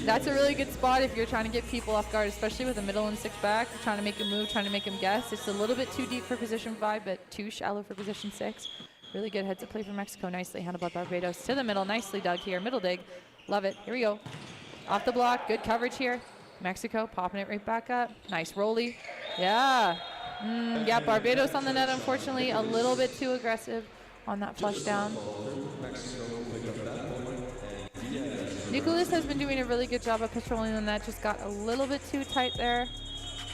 That's a really good spot if you're trying to get people off guard, especially with a middle and 6 back. Trying to make a move, trying to make him guess. It's a little bit too deep for position 5, but too shallow for position 6. Really good heads up play for Mexico. Nicely handled by Barbados. To the middle. Nicely dug here. Middle dig. Love it. Here we go. Off the block. Good coverage here. Mexico popping it right back up. Nice rolly. Yeah. Yeah, Barbados on the net, unfortunately. A little bit too aggressive on that flush down. Nicholas has been doing a really good job of patrolling the net. Just got a little bit too tight there.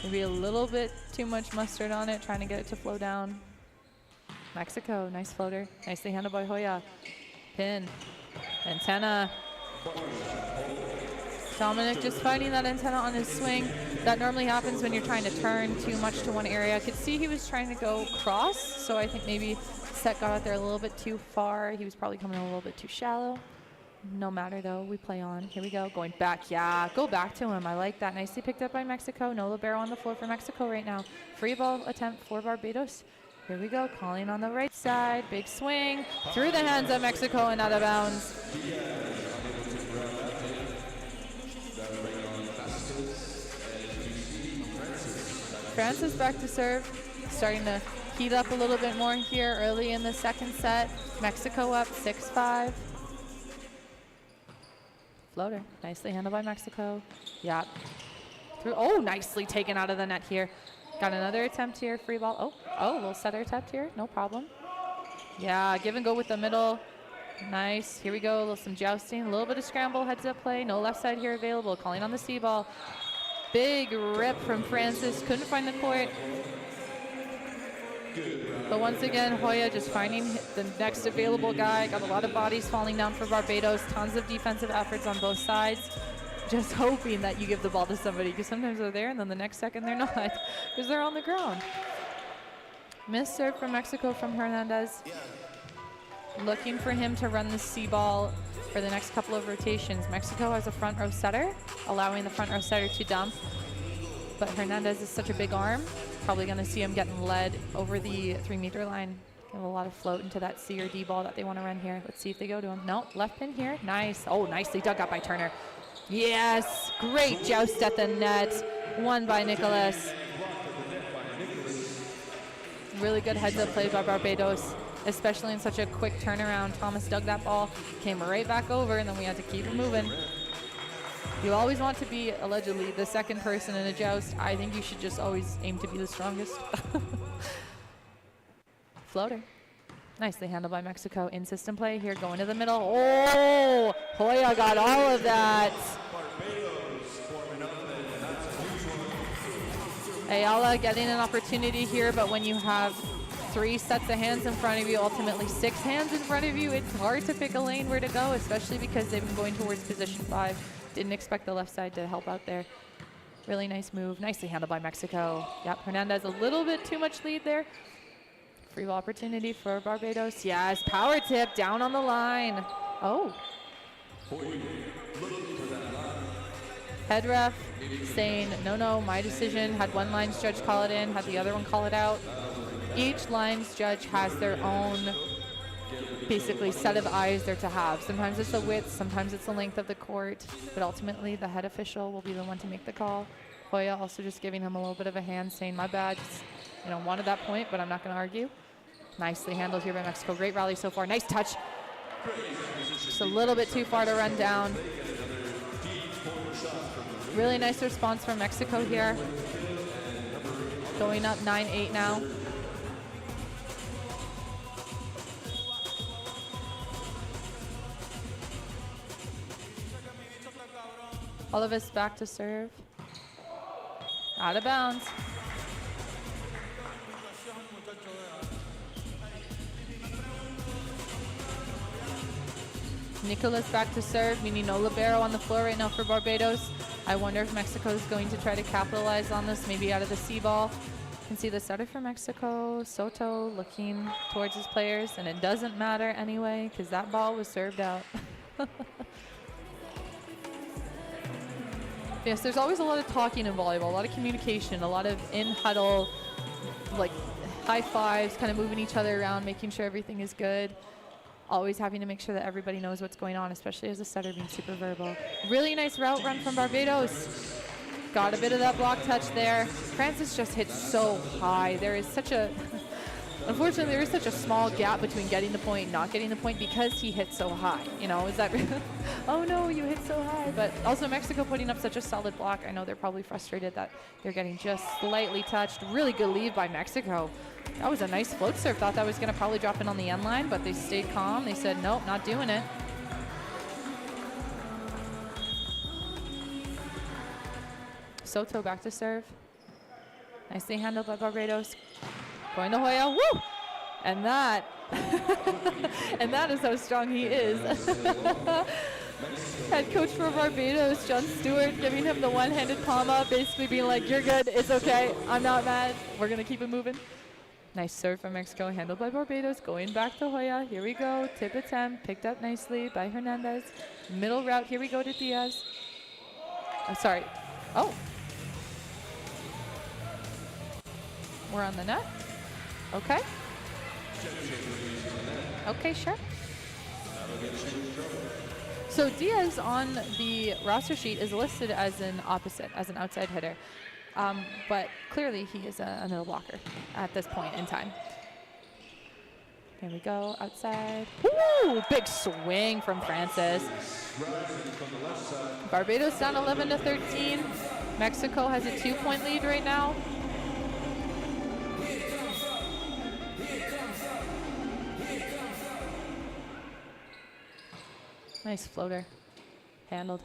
Maybe a little bit too much mustard on it, trying to get it to flow down. Mexico, nice floater. Nicely handled by Hoya. Pin. Antenna. Dominic just finding that antenna on his swing. That normally happens when you're trying to turn too much to one area. I could see he was trying to go cross, so I think maybe Set got out there a little bit too far. He was probably coming a little bit too shallow. No matter though, we play on. Here we go, going back. Yeah, go back to him. I like that. Nicely picked up by Mexico. No libero on the floor for Mexico right now. Free ball attempt for Barbados. Here we go, calling on the right side. Big swing through the hands of Mexico and out of bounds. Francis back to serve. Starting to heat up a little bit more here early in the second set. Mexico up 6-5. Floater, nicely handled by Mexico. Yeah. Through. Oh, nicely taken out of the net here. Got another attempt here, free ball. Oh, little setter attempt here, no problem. Yeah, give and go with the middle. Nice, here we go, some jousting, a little bit of scramble, heads up play. No left side here available, calling on the C ball. Big rip from Francis, couldn't find the court. But once again, Hoya just finding the next available guy. Got a lot of bodies falling down for Barbados. Tons of defensive efforts on both sides. Just hoping that you give the ball to somebody, because sometimes they're there and then the next second they're not, because they're on the ground. Missed serve from Mexico from Hernandez. Looking for him to run the C ball for the next couple of rotations. Mexico has a front row setter, allowing the front row setter to dump. But Hernandez is such a big arm. Probably going to see him getting led over the 3-meter line. Give a lot of float into that C or D ball that they want to run here. Let's see if they go to him. No, left pin here. Nice. Oh, nicely dug up by Turner. Yes, great joust at the net. Won by Nicholas. Really good heads up play by Barbados, especially in such a quick turnaround. Thomas dug that ball, came right back over, and then we had to keep it moving. You always want to be, allegedly, the second person in a joust. I think you should just always aim to be the strongest. Floater. Nicely handled by Mexico. In system play here, going to the middle. Oh, Hoya got all of that. Ayala getting an opportunity here, but when you have 3 sets of hands in front of you, ultimately 6 hands in front of you, it's hard to pick a lane where to go, especially because they've been going towards position 5. Didn't expect the left side to help out there. Really nice move. Nicely handled by Mexico. Yep, Hernandez a little bit too much lead there. Free ball opportunity for Barbados. Yes, power tip down on the line. Oh. Head ref saying, no, my decision. Had one lines judge call it in, had the other one call it out. Each lines judge has their own, basically, set of eyes they're to have. Sometimes it's the width, sometimes it's the length of the court, but ultimately the head official will be the one to make the call. Hoya also just giving him a little bit of a hand, saying, my bad, just, wanted that point, but I'm not going to argue. Nicely handled here by Mexico. Great rally so far. Nice touch. Just a little bit too far to run down. Really nice response from Mexico here. Going up 9-8 now. All of us back to serve. Out of bounds. Nicholas back to serve, meaning no libero on the floor right now for Barbados. I wonder if Mexico is going to try to capitalize on this, maybe out of the C ball. You can see the setter for Mexico, Soto, looking towards his players, and it doesn't matter anyway because that ball was served out. Yes, there's always a lot of talking in volleyball, a lot of communication, a lot of in-huddle, like high fives, kind of moving each other around, making sure everything is good. Always having to make sure that everybody knows what's going on, especially as a setter being super verbal. Really nice route run from Barbados. Got a bit of that block touch there. Francis just hits so high. There is such a, unfortunately, there is such a small gap between getting the point and not getting the point because he hits so high. You know, is that, oh no, you hit so high. But also Mexico putting up such a solid block. I know they're probably frustrated that they're getting just slightly touched. Really good lead by Mexico. That was a nice float serve. Thought that was going to probably drop in on the end line, but they stayed calm. They said, nope, not doing it. Soto back to serve. Nicely handled by Barbados. Going to Hoya, woo! And that, and that is how strong he is. Head coach for Barbados, John Stewart, giving him the one-handed palm up, basically being like, you're good, it's okay, I'm not mad, we're gonna keep it moving. Nice serve from Mexico, handled by Barbados, going back to Hoya, here we go, tip attempt, picked up nicely by Hernandez. Middle route, here we go to Diaz. I'm sorry, oh. We're on the net. Okay. Okay, sure. So Diaz on the roster sheet is listed as an opposite, as an outside hitter. But clearly he is a middle blocker at this point in time. Here we go, outside. Woo! Big swing from Francis. Barbados down 11-13. Mexico has a 2-point lead right now. Nice floater, handled.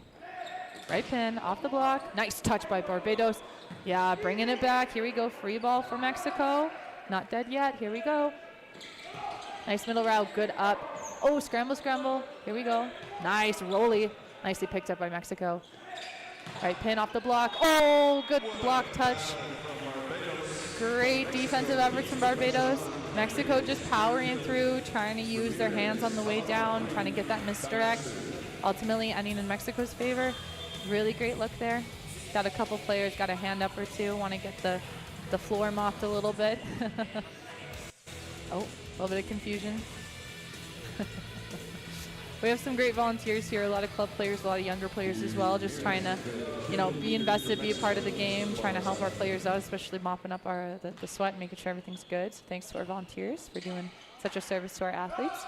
Right pin, off the block. Nice touch by Barbados. Yeah, bringing it back. Here we go, free ball for Mexico. Not dead yet, here we go. Nice middle route, good up. Oh, scramble, scramble. Here we go. Nice, rolly. Nicely picked up by Mexico. Right pin off the block. Oh, good block touch. Great defensive efforts from Barbados. Mexico just powering through, trying to use their hands on the way down, trying to get that misdirect. Ultimately ending in Mexico's favor. Really great look there. Got a couple players, got a hand up or two, want to get the floor mopped a little bit. Oh, a little bit of confusion. We have some great volunteers here, a lot of club players, a lot of younger players as well, just trying to, you know, be invested, be a part of the game, trying to help our players out, especially mopping up the sweat and making sure everything's good. So thanks to our volunteers for doing such a service to our athletes.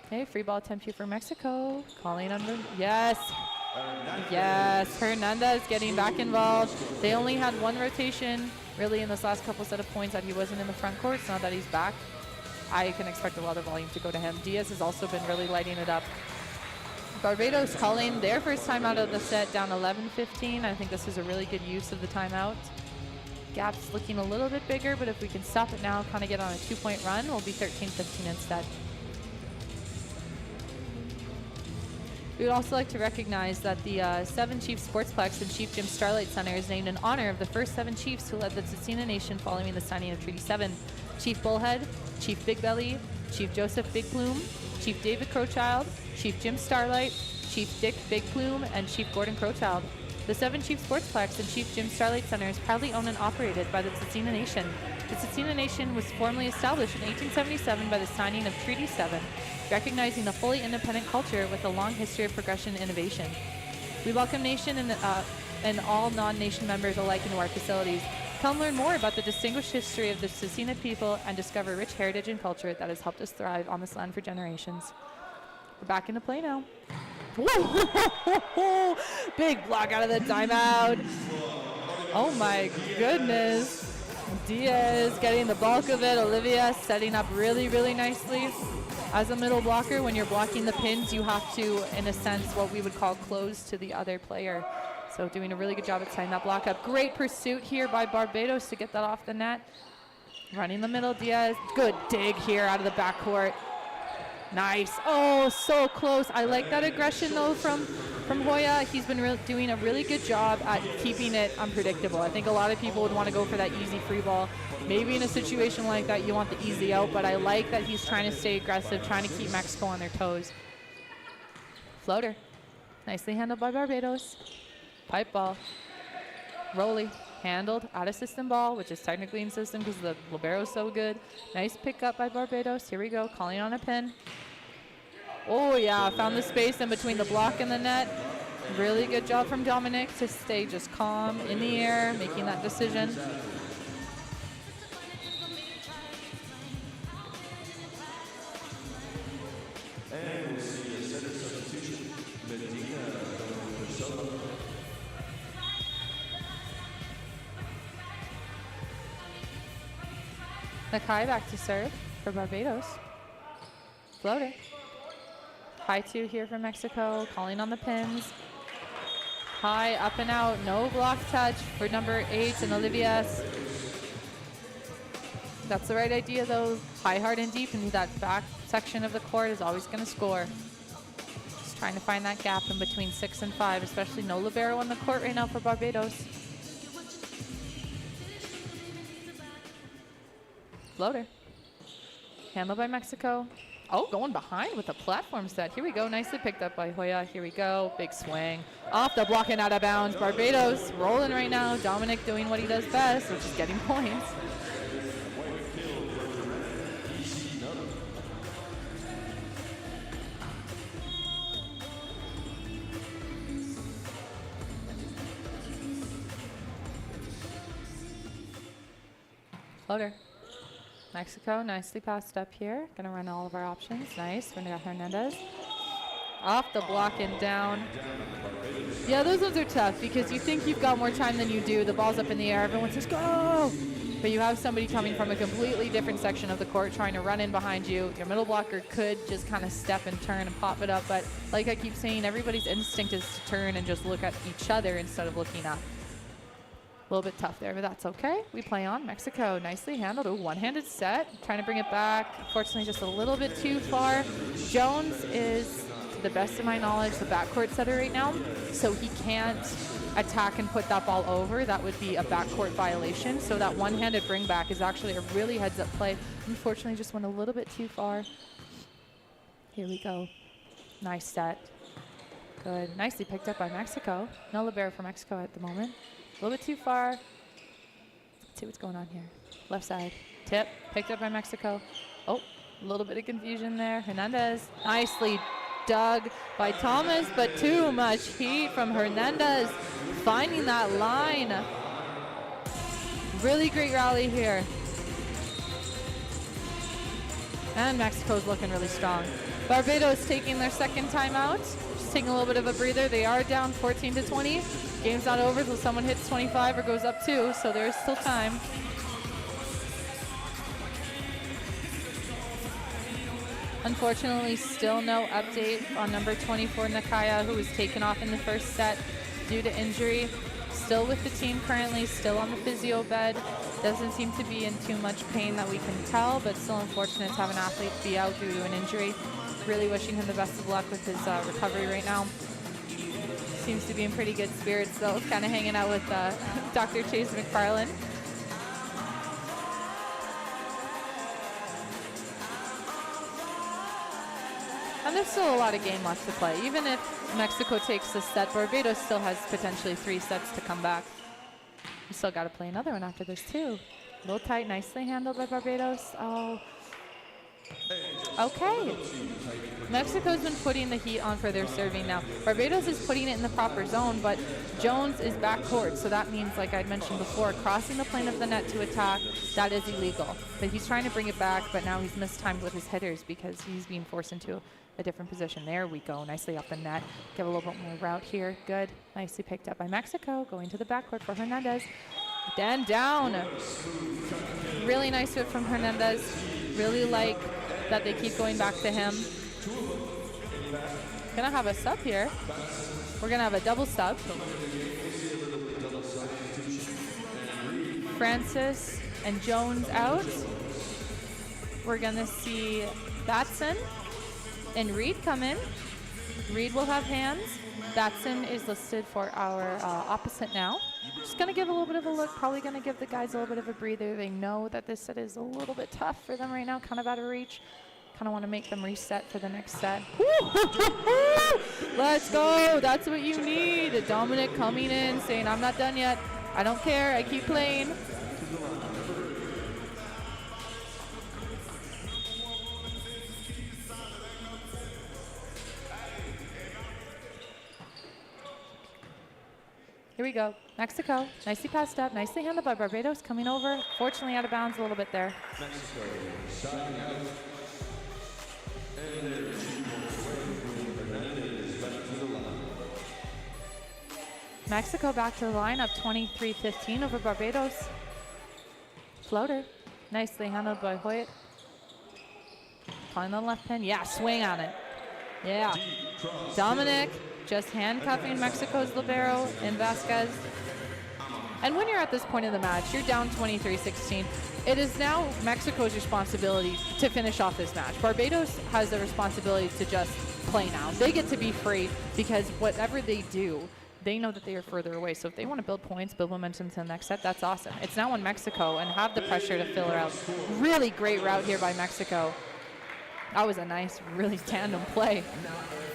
Okay, free ball attempt here for Mexico. Calling under, yes. Yes, Hernandez getting back involved. They only had one rotation, really, in this last couple set of points that he wasn't in the front court. So now that he's back, I can expect a lot of volume to go to him. Diaz has also been really lighting it up. Barbados calling their first time out of the set, down 11-15. I think this is a really good use of the timeout. Gap's looking a little bit bigger, but if we can stop it now, kind of get on a 2-point run, we'll be 13-15 instead. We would also like to recognize that the 7 Chiefs Sportsplex and Chief Jim Starlight Center is named in honor of the first 7 Chiefs who led the Tsutsina Nation following the signing of Treaty 7. Chief Bullhead, Chief Big Belly, Chief Joseph Big Plume, Chief David Crowchild, Chief Jim Starlight, Chief Dick Big Plume, and Chief Gordon Crowchild. The 7 Chiefs Sportsplex and Chief Jim Starlight Center is proudly owned and operated by the Tsutsina Nation. The Tsutsina Nation was formally established in 1877 by the signing of Treaty 7, recognizing a fully independent culture with a long history of progression and innovation. We welcome nation and all non-nation members alike into our facilities. Come learn more about the distinguished history of the Tsutsina people and discover rich heritage and culture that has helped us thrive on this land for generations. We're back into play now. Whoa! Big block out of the timeout. Oh my goodness. Diaz getting the bulk of it. Olivia setting up really, really nicely. As a middle blocker, when you're blocking the pins, you have to, in a sense, what we would call close to the other player. So doing a really good job at setting that block up. Great pursuit here by Barbados to get that off the net. Running the middle, Diaz. Good dig here out of the backcourt. Nice. Oh, so close. I like that aggression, though, from Hoya. He's been doing a really good job at keeping it unpredictable. I think a lot of people would want to go for that easy free ball. Maybe in a situation like that, you want the easy out, but I like that he's trying to stay aggressive, trying to keep Mexico on their toes. Floater. Nicely handled by Barbados. Pipe ball. Rolly. Handled. Out of system ball, which is technically in system because the libero is so good. Nice pickup by Barbados. Here we go. Calling on a pin. Oh, yeah. Found the space in between the block and the net. Really good job from Dominic to stay just calm in the air, making that decision. And we'll see a center substitution. Medina going for solo. Nakai back to serve for Barbados. Floater. High 2 here for Mexico, calling on the pins. High, up and out, no block touch for number 8 and Olivia. That's the right idea though. High, hard, and deep, and that back section of the court is always going to score. Just trying to find that gap in between 6 and 5, especially no libero on the court right now for Barbados. Floater. Handled by Mexico. Oh, going behind with a platform set. Here we go. Nicely picked up by Hoya. Here we go. Big swing. Off the block and out of bounds. Barbados rolling right now. Dominic doing what he does best, which is getting points. Floater. Mexico nicely passed up here. Gonna run all of our options. Nice. We're gonna get Hernandez. Off the block and down. Yeah, those ones are tough because you think you've got more time than you do. The ball's up in the air. Everyone says, go! But you have somebody coming from a completely different section of the court trying to run in behind you. Your middle blocker could just kind of step and turn and pop it up. But like I keep saying, everybody's instinct is to turn and just look at each other instead of looking up. A little bit tough there, but that's okay. We play on. Mexico nicely handled. A one-handed set. Trying to bring it back. Unfortunately, just a little bit too far. Jones is, to the best of my knowledge, the backcourt setter right now, so he can't attack and put that ball over. That would be a backcourt violation. So that one-handed bring back is actually a really heads-up play. Unfortunately, just went a little bit too far. Here we go. Nice set. Good. Nicely picked up by Mexico. No libero for Mexico at the moment. A little bit too far. Let's see what's going on here. Left side. Tip. Picked up by Mexico. Oh, a little bit of confusion there. Hernandez. Nicely dug by Thomas, but too much heat from Hernandez. Finding that line. Really great rally here. And Mexico's looking really strong. Barbados taking their second timeout. Just taking a little bit of a breather. They are down 14-20. Game's not over until someone hits 25 or goes up 2, so there's still time. Unfortunately, still no update on number 24, Nakaya, who was taken off in the first set due to injury. Still with the team currently, still on the physio bed. Doesn't seem to be in too much pain that we can tell, but still unfortunate to have an athlete be out due to an injury. Really wishing him the best of luck with his recovery right now. Seems to be in pretty good spirits, though, kind of hanging out with Dr. Chase McFarland. And there's still a lot of game left to play. Even if Mexico takes this set, Barbados still has potentially 3 sets to come back. We still got to play another one after this, too. A little tight, nicely handled by Barbados. Oh. Okay. Mexico's been putting the heat on for their serving now. Barbados is putting it in the proper zone, but Jones is backcourt, so that means, like I'd mentioned before, crossing the plane of the net to attack, that is illegal. But he's trying to bring it back, but now he's mistimed with his hitters because he's being forced into a different position. There we go, nicely up the net. Give a little bit more route here. Good. Nicely picked up by Mexico, going to the backcourt for Hernandez. Then down. Really nice whip from Hernandez. Really like that they keep going back to him. Gonna have a sub here. We're gonna have a double sub. Francis and Jones out. We're gonna see Batson and Reed come in. Reed will have hands. Batson is listed for our opposite now. Just gonna give a little bit of a look, probably gonna give the guys a little bit of a breather. They know that this set is a little bit tough for them right now, kind of out of reach. Kind of want to make them reset for the next set. Let's go. That's what you need. Dominic coming in, saying, I'm not done yet. I don't care. I keep playing. Here we go. Mexico. Nicely passed up. Nicely handled by Barbados. Coming over. Fortunately out of bounds a little bit there. Mexico starting out. And there's Hernandez back to the line. Mexico back to the line, up 23-15 over Barbados. Floater. Nicely handled by Hoyt. Calling the left pin. Yeah, swing on it. Yeah. Dominic just handcuffing Mexico's libero in Vasquez. And when you're at this point of the match, you're down 23-16. It is now Mexico's responsibility to finish off this match. Barbados has the responsibility to just play now. They get to be free because whatever they do, they know that they are further away. So if they want to build points, build momentum to the next set, that's awesome. It's now on Mexico and have the pressure to fill her out. Really great route here by Mexico. That was a nice, really tandem play.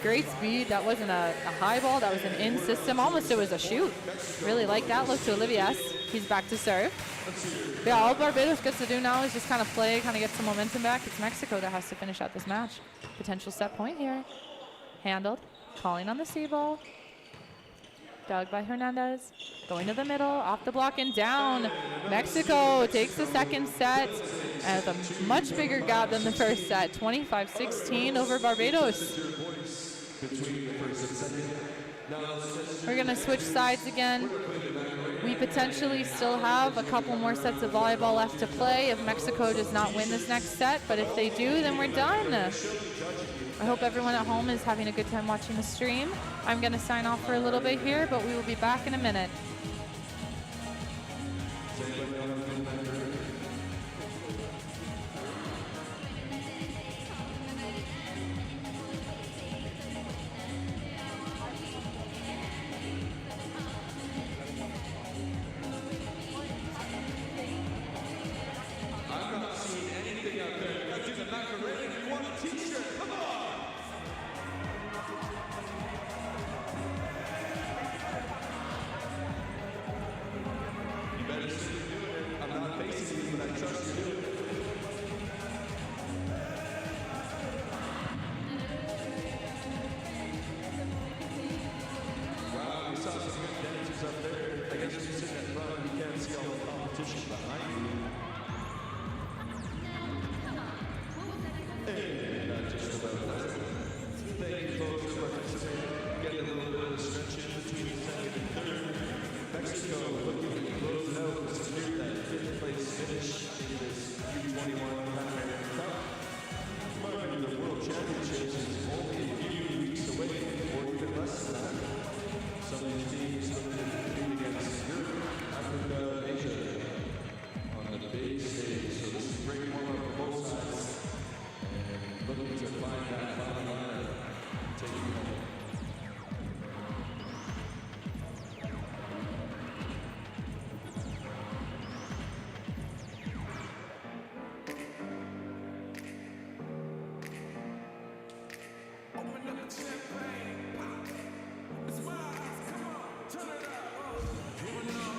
Great speed. That wasn't a high ball. That was an in system. Almost it was a shoot. Really like that. Look to Olivier. He's back to serve. Yeah, all Barbados gets to do now is just kind of play, kind of get some momentum back. It's Mexico that has to finish out this match. Potential set point here. Handled. Calling on the C ball. Dug by Hernandez. Going to the middle, off the block and down. Mexico takes the second set and with a much bigger gap than the first set. 25-16 over Barbados. We're going to switch sides again. We potentially still have a couple more sets of volleyball left to play if Mexico does not win this next set, but if they do, then we're done. I hope everyone at home is having a good time watching the stream. I'm going to sign off for a little bit here, but we will be back in a minute. I'm not seeing anything out there. You guys do the Macarena if you want a t-shirt. Come on! You better see you're doing it. I'm not facing you, but I trust you doing it. Wow, we saw some good dancers up there. I guess you're sitting at front, you can't see all the competition behind you. And not just about that. Thank you folks for participating. Getting a little bit of stretch in between the second and third. Mexico looking to close it out to secure that fifth place finish in this U21 Pan American Cup. Mind you, the World Championships is only a few weeks away, or even less than that. Some of these teams looking to compete against Europe, Africa, Asia on the big stage. So this is a great warm-up for both sides. Looking to find that final line, take it home. Open up the champagne, pop. It's mine, come on, turn it up. Going on,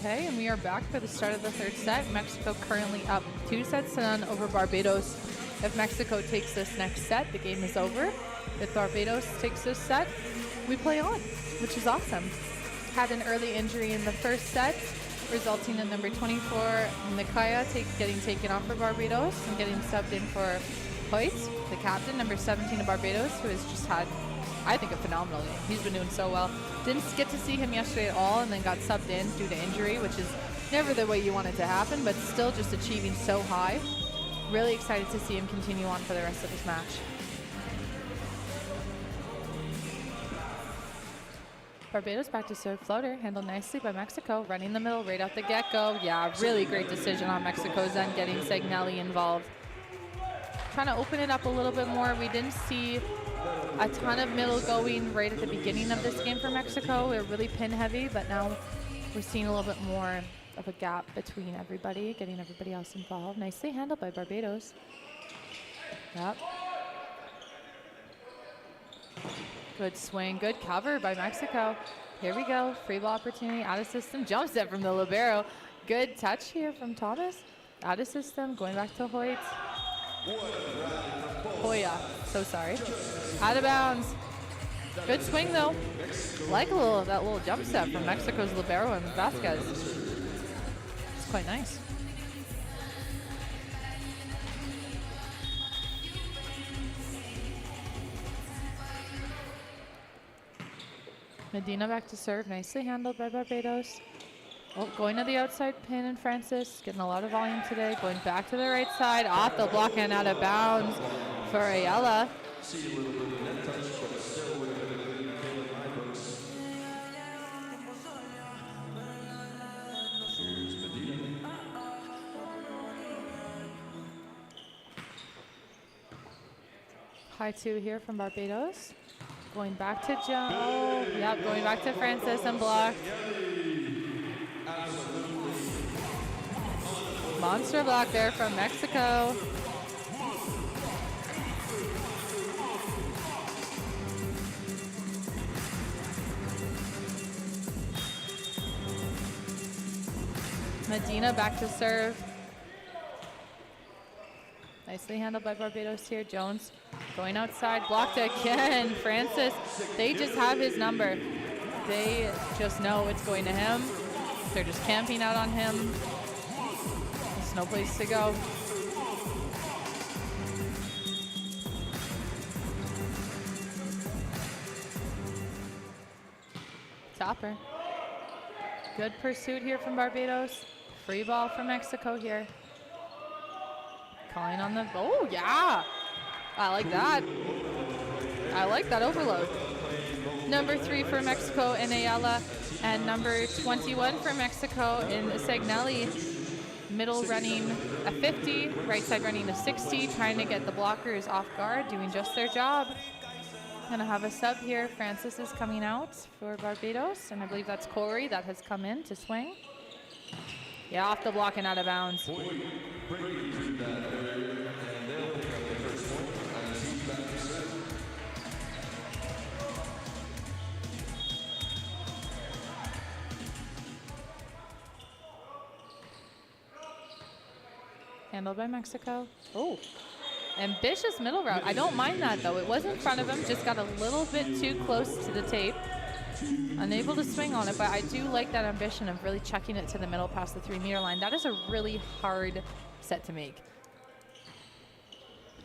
Okay, and we are back for the start of the third set. Mexico currently up 2-0 over Barbados. If Mexico takes this next set, the game is over. If Barbados takes this set, we play on, which is awesome. Had an early injury in the first set, resulting in number 24, Nikaya, getting taken off for Barbados and getting subbed in for Hoyt, the captain, number 17 of Barbados, who has just had, I think, a phenomenal game. He's been doing so well. Didn't get to see him yesterday at all, and then got subbed in due to injury, which is never the way you want it to happen, but still just achieving so high. Really excited to see him continue on for the rest of his match. Barbados back to serve floater, handled nicely by Mexico, running the middle right out the get-go. Yeah, really great decision on Mexico's end, getting Segnelli involved. Trying to open it up a little bit more. We didn't see a ton of middle going right at the beginning of this game for Mexico. We're really pin heavy, but now we're seeing a little bit more of a gap between everybody, getting everybody else involved. Nicely handled by Barbados. Yep. Good swing, good cover by Mexico. Here we go, free ball opportunity, out of system, jump set from the libero. Good touch here from Thomas. Out of system, going back to Hoyt. Hoya, so sorry. Out of bounds. Good swing though. Like that little jump set from Mexico's libero and Vasquez. It's quite nice. Medina back to serve, nicely handled by Barbados. Oh, going to the outside pin, and Francis getting a lot of volume today. Going back to the right side, off the block and out of bounds for Ayala. High two here from Barbados. Going back to Joe. Oh, yep, going back to Francis and blocked. Monster block there from Mexico. Medina back to serve. Nicely handled by Barbados here. Jones going outside, blocked again. Francis, they just have his number. They just know it's going to him. They're just camping out on him. There's no place to go. Topper. Good pursuit here from Barbados. Free ball for Mexico here. Calling on the, oh yeah. I like that. I like that overload. Number 3 for Mexico in Ayala, and number 21 for Mexico in Segnelli. Middle running a 50, right side running a 60, trying to get the blockers off guard, doing just their job. Gonna have a sub here. Francis is coming out for Barbados, and I believe that's Corey that has come in to swing. Yeah, off the block and out of bounds. Handled by Mexico. Oh, ambitious middle route. I don't mind that though. It was in front of him, just got a little bit too close to the tape. Unable to swing on it, but I do like that ambition of really chucking it to the middle past the 3-meter line. That is a really hard set to make.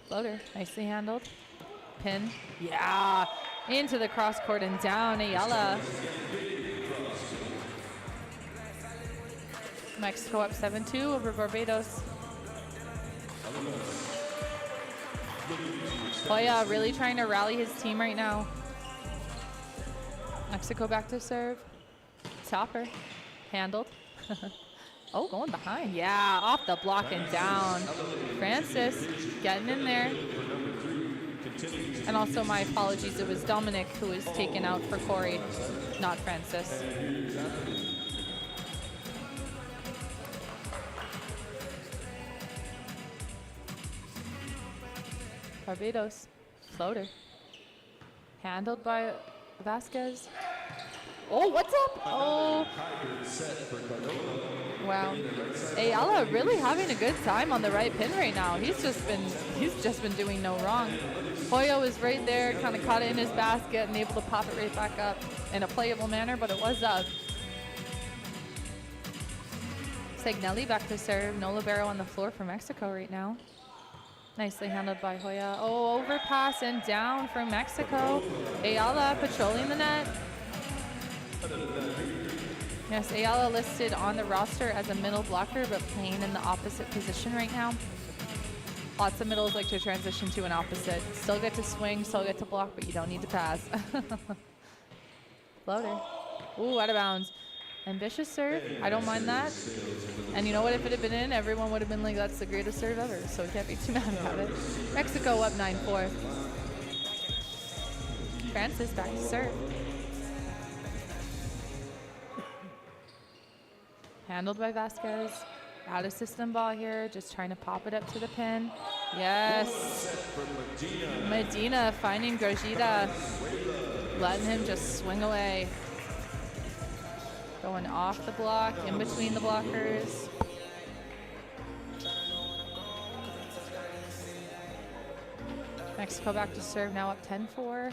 Floater, nicely handled. Pin, yeah, into the cross court and down Ayala. Mexico up 7-2 over Barbados. Hoya really trying to rally his team right now. Mexico back to serve. Topper, handled. Oh, going behind. Yeah, off the block and down. Francis getting in there. And also my apologies, it was Dominic who was taken out for Corey, not Francis. Barbados, floater. Handled by Vasquez. Oh, what's up? Oh, Hybrid set for Cardona. wow. Ayala really having a good time on the right pin right now. He's just been doing no wrong. Hoya was right there, kind of caught it in his basket and able to pop it right back up in a playable manner, but it was up. Segnelli back to serve. No libero on the floor for Mexico right now. Nicely handled by Hoya. Oh, overpass and down for Mexico. Ayala patrolling the net. Yes, Ayala listed on the roster as a middle blocker, but playing in the opposite position right now. Lots of middles like to transition to an opposite. Still get to swing, still get to block, but you don't need to pass. Floater. Ooh, out of bounds. Ambitious serve. I don't mind that. And you know what? If it had been in, everyone would have been like, that's the greatest serve ever. So we can't be too mad about it. Mexico up 9-4. Francis back to serve. Handled by Vasquez. Out of system ball here. Just trying to pop it up to the pin. Yes. Medina finding Grajida. Letting him just swing away. Going off the block, in between the blockers. Mexico back to serve, now up 10-4.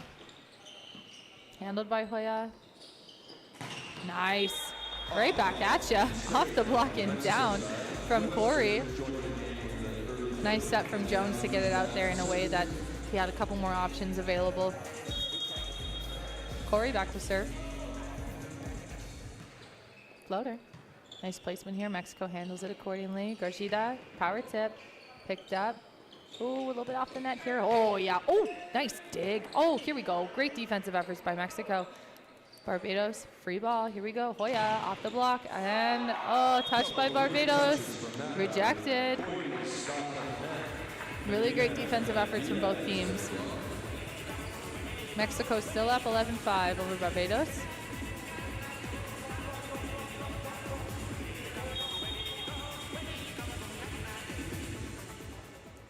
Handled by Hoya. Nice. Right back at ya. Off the block and down from Corey. Nice set from Jones to get it out there in a way that he had a couple more options available. Corey back to serve. Floater. Nice placement here. Mexico handles it accordingly. Garjida, power tip, picked up. Ooh, a little bit off the net here. Oh, yeah. Oh, nice dig. Oh, here we go. Great defensive efforts by Mexico. Barbados, free ball. Here we go. Hoya off the block. And, oh, touched by Barbados. Rejected. Really great defensive efforts from both teams. Mexico still up 11-5 over Barbados.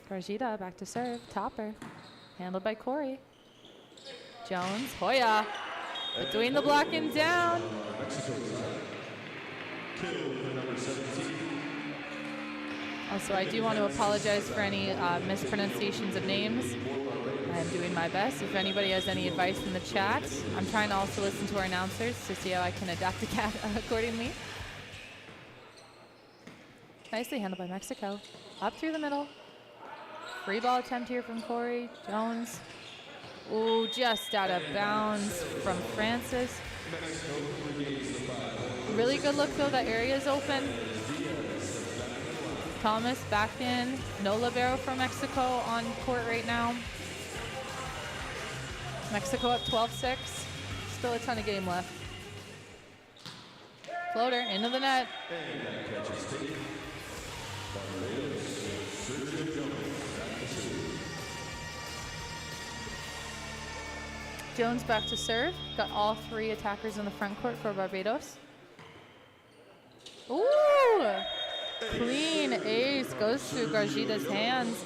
Garjida back to serve. Topper. Handled by Corey. Jones. Hoya. Between the block and down. Also, I do want to apologize for any mispronunciations of names. I am doing my best. If anybody has any advice in the chat, I'm trying to also listen to our announcers to see how I can adapt accordingly. Nicely handled by Mexico. Up through the middle. Free ball attempt here from Corey. Jones. Ooh, just out of bounds from Francis. Really good look though, that area is open. Thomas back in. No libero for Mexico on court right now. Mexico up 12-6. Still a ton of game left. Floater into the net. Jones back to serve. Got all three attackers in the front court for Barbados. Ooh! Clean ace goes through Garjida's hands.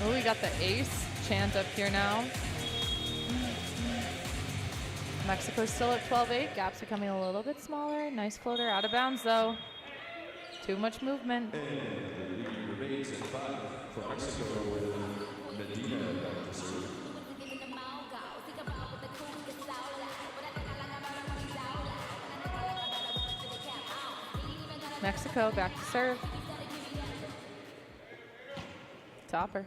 Oh, we got the ace chant up here now. Mexico's still at 12-8. Gaps becoming a little bit smaller. Nice floater. Out of bounds, though. Too much movement. Mexico back to serve. Topper.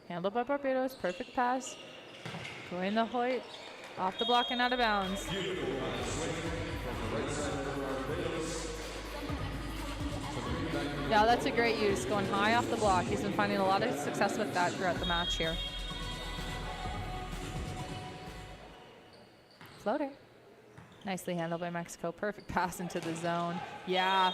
Handled by Barbados. Perfect pass. Going the Hoyt. Off the block and out of bounds. Yeah, that's a great use. Going high off the block. He's been finding a lot of success with that throughout the match here. Floater. Nicely handled by Mexico. Perfect pass into the zone. Yeah,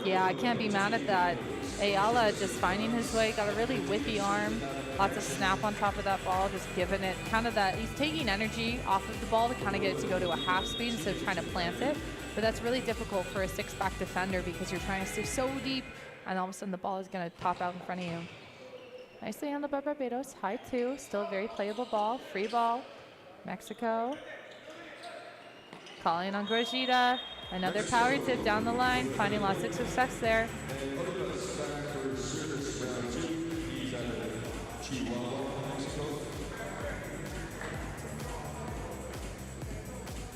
I can't be mad at that. Ayala just finding his way. Got a really whippy arm. Lots of snap on top of that ball. Just giving it kind of that. He's taking energy off of the ball to kind of get it to go to a half speed instead of trying to plant it. But that's really difficult for a six-back defender because you're trying to stay so deep and all of a sudden the ball is going to pop out in front of you. Nicely handled by Barbados. High two. Still a very playable ball. Free ball. Mexico. Calling on Grosjean. Another power tip down the line, finding lots of success there.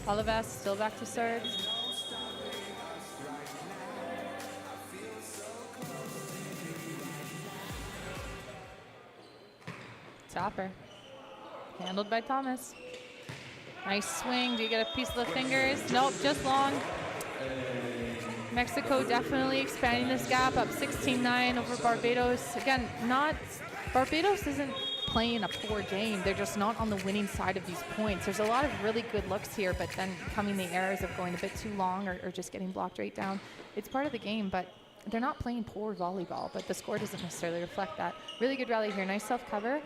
Olivas still back to serve. Topper. Handled by Thomas. Nice swing. Do you get a piece of the fingers? Nope, just long. Mexico definitely expanding this gap up 16-9 over Barbados. Again, Barbados isn't playing a poor game. They're just not on the winning side of these points. There's a lot of really good looks here, but then coming the errors of going a bit too long or just getting blocked right down. It's part of the game, but they're not playing poor volleyball, but the score doesn't necessarily reflect that. Really good rally here. Nice self-cover.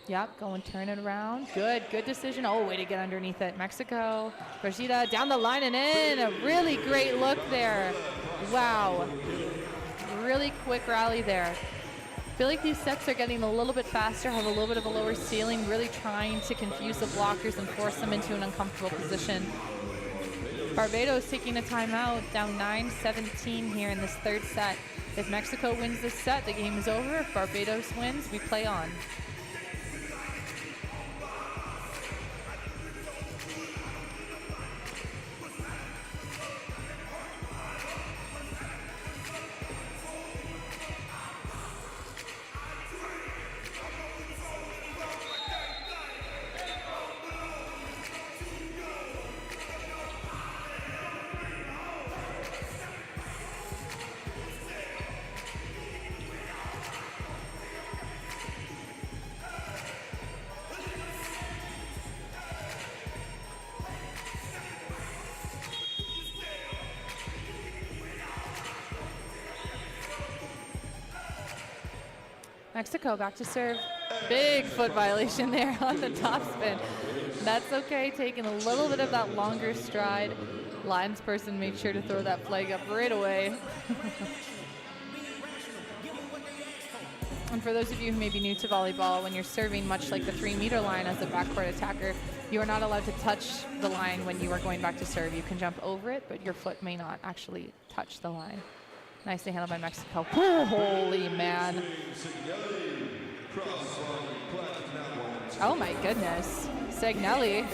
Yep, go and turn it around. Good decision. Oh, way to get underneath it. Mexico. Grosjean down the line and in. A really great look there. Wow. Really quick rally there. I feel like these sets are getting a little bit faster, have a little bit of a lower ceiling, really trying to confuse the blockers and force them into an uncomfortable position. Barbados taking a timeout, down 9-17 here in this third set. If Mexico wins this set, the game is over. If Barbados wins, we play on. Mexico back to serve. Big foot violation there on the top spin. That's okay, taking a little bit of that longer stride. Linesperson made sure to throw that flag up right away. And for those of you who may be new to volleyball, when you're serving, much like the 3-meter line as a backcourt attacker, you are not allowed to touch the line when you are going back to serve. You can jump over it, but your foot may not actually touch the line. Nicely handled by Mexico. Oh, holy man. Oh my goodness. Segnelli.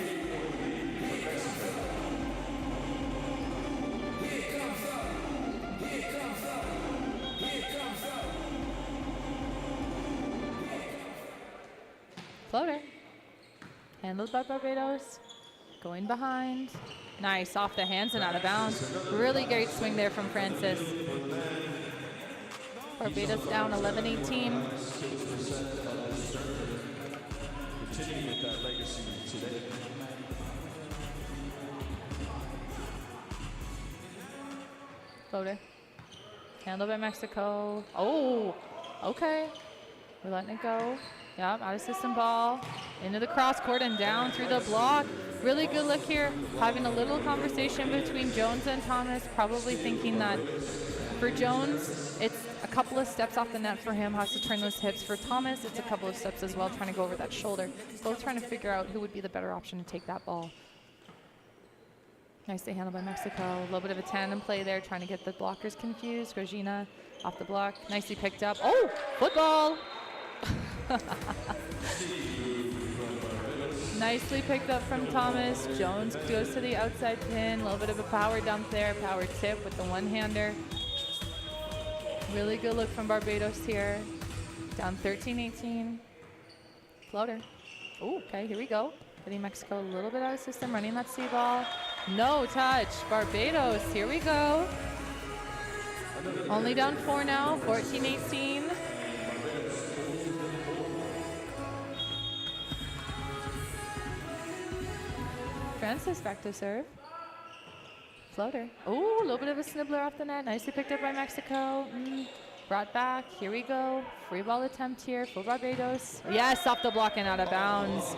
Floater. Handled by Barbados. Going behind. Nice, off the hands and out of bounds. Really great swing there from Francis. Barbados down 11-18. Continuing with that legacy today. Floater. Handled by Mexico. Oh, okay. We're letting it go. Yep, out of system ball. Into the cross court and down through the block. Really good look here. Having a little conversation between Jones and Thomas, probably thinking that for Jones, it's a couple of steps off the net for him, has to turn those hips. For Thomas, it's a couple of steps as well, trying to go over that shoulder. Both trying to figure out who would be the better option to take that ball. Nicely handled by Mexico. A little bit of a tandem play there, trying to get the blockers confused. Grosjean off the block. Nicely picked up. Oh, football! Nicely picked up from Thomas. Jones goes to the outside pin. A little bit of a power dump there. Power tip with the one-hander. Really good look from Barbados here. Down 13-18. Floater. Oh, okay, here we go. Getting Mexico a little bit out of system, running that C ball. No touch. Barbados, here we go. Only down 4 now, 14-18. Francis back to serve. Floater. Oh, a little bit of a snibbler off the net. Nicely picked up by Mexico. Brought back. Here we go. Free ball attempt here for Barbados. Yes, off the block and out of bounds.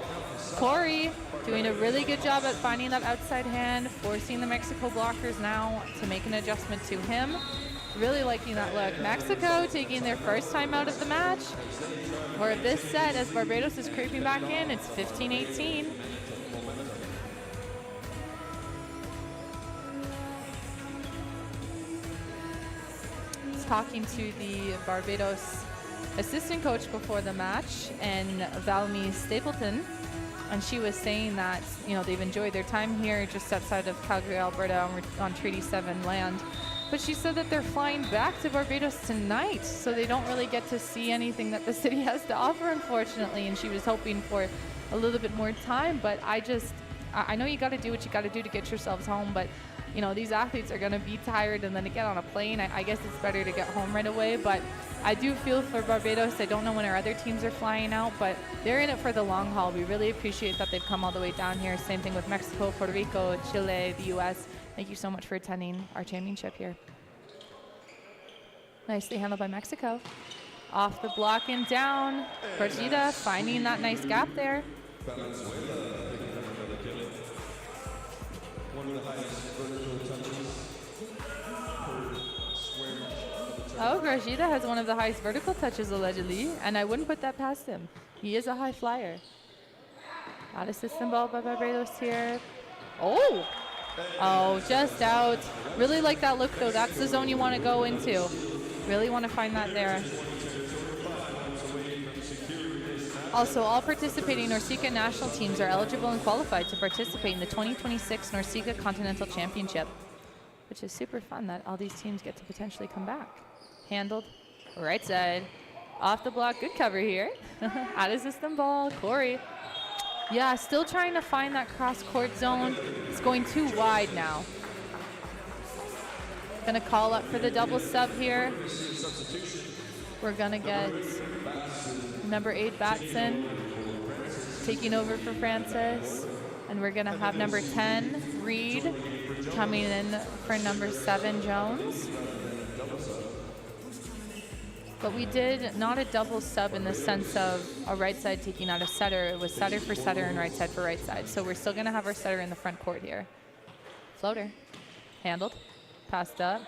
Corey doing a really good job at finding that outside hand, forcing the Mexico blockers now to make an adjustment to him. Really liking that look. Mexico taking their first time out of the match. Or this set, as Barbados is creeping back in, it's 15-18. talking to the Barbados assistant coach before the match, and Valmy Stapleton, and she was saying that, you know, they've enjoyed their time here just outside of Calgary, Alberta on Treaty 7 land. But she said that they're flying back to Barbados tonight, so they don't really get to see anything that the city has to offer, unfortunately. And she was hoping for a little bit more time, but I know you got to do what you got to do to get yourselves home, but you know, these athletes are going to be tired, and then to get on a plane, I guess it's better to get home right away. But I do feel for Barbados. I don't know when our other teams are flying out, but they're in it for the long haul. We really appreciate that they've come all the way down here. Same thing with Mexico, Puerto Rico, Chile, the U.S. Thank you so much for attending our championship here. Nicely handled by Mexico. Off the block and down. Corgida finding that nice gap there. One of the highest vertical touches per square inch of the Oh, Grajida has one of the highest vertical touches allegedly, and I wouldn't put that past him. He is a high flyer. Out of system ball by Barbados here. Oh, just out. Really like that look though. That's the zone you want to go into. Really want to find that there. Also, all participating NORCECA national teams are eligible and qualified to participate in the 2026 NORCECA Continental Championship, which is super fun that all these teams get to potentially come back. Handled, right side, off the block, good cover here. Out of system ball, Corey. Yeah, still trying to find that cross-court zone. It's going too wide now. Gonna call up for the double sub here. We're gonna get number 8 Batson taking over for Francis, and we're gonna have number 10 Reed coming in for number 7 Jones. But we did not a double sub in the sense of a right side taking out a setter. It was setter for setter and right side for right side. So we're still gonna have our setter in the front court here. Floater, handled, passed up,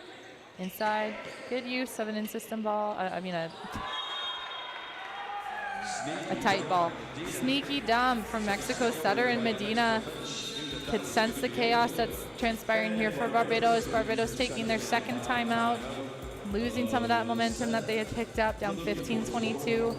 inside. Good use of an in-system ball. A tight ball. Sneaky dump from Mexico's setter, and Medina could sense the chaos that's transpiring here for Barbados. Barbados taking their second timeout, losing some of that momentum that they had picked up, down 15-22.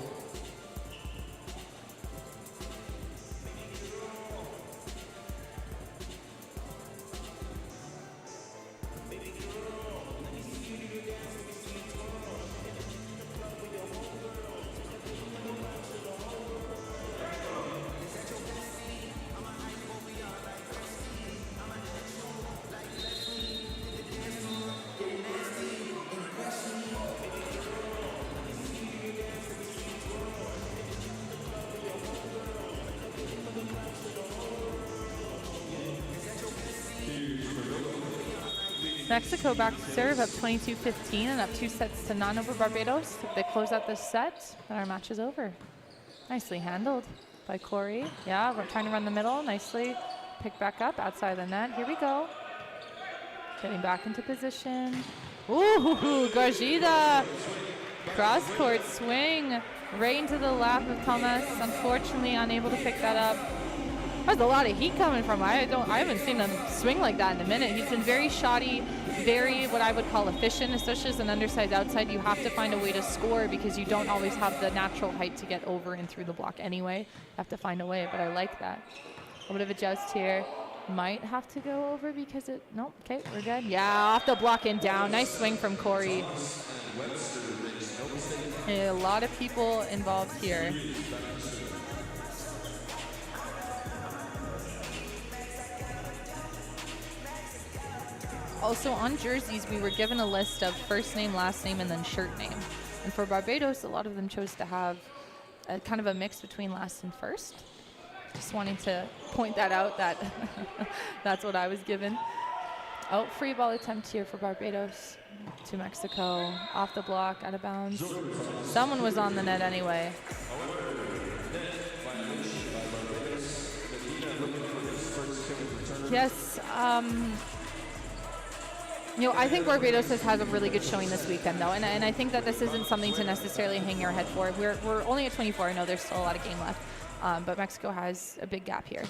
Mexico back to serve up 22-15 and up 2-0 over Barbados. If they close out this set, then our match is over. Nicely handled by Corey. Yeah, we're trying to run the middle. Nicely picked back up outside the net. Here we go. Getting back into position. Ooh, Gargida. Cross-court swing right into the lap of Thomas. Unfortunately, unable to pick that up. There's a lot of heat coming from him. I haven't seen him swing like that in a minute. He's been very shoddy, very what I would call efficient, especially as an undersized outside. You have to find a way to score because you don't always have the natural height to get over and through the block anyway. You have to find a way, but I like that. A bit of a joust here. Might have to go over because it, nope, okay, we're good. Yeah, off the block and down. Nice swing from Corey. A lot of people involved here. Also on jerseys, we were given a list of first name, last name, and then shirt name. And for Barbados, a lot of them chose to have a kind of a mix between last and first. Just wanting to point that out, that that's what I was given. Oh, free ball attempt here for Barbados to Mexico. Off the block, out of bounds. Someone was on the net anyway. Yes, you know, I think Barbados has a really good showing this weekend, though, and I think that this isn't something to necessarily hang your head for. We're only at 24. I know there's still a lot of game left, but Mexico has a big gap here.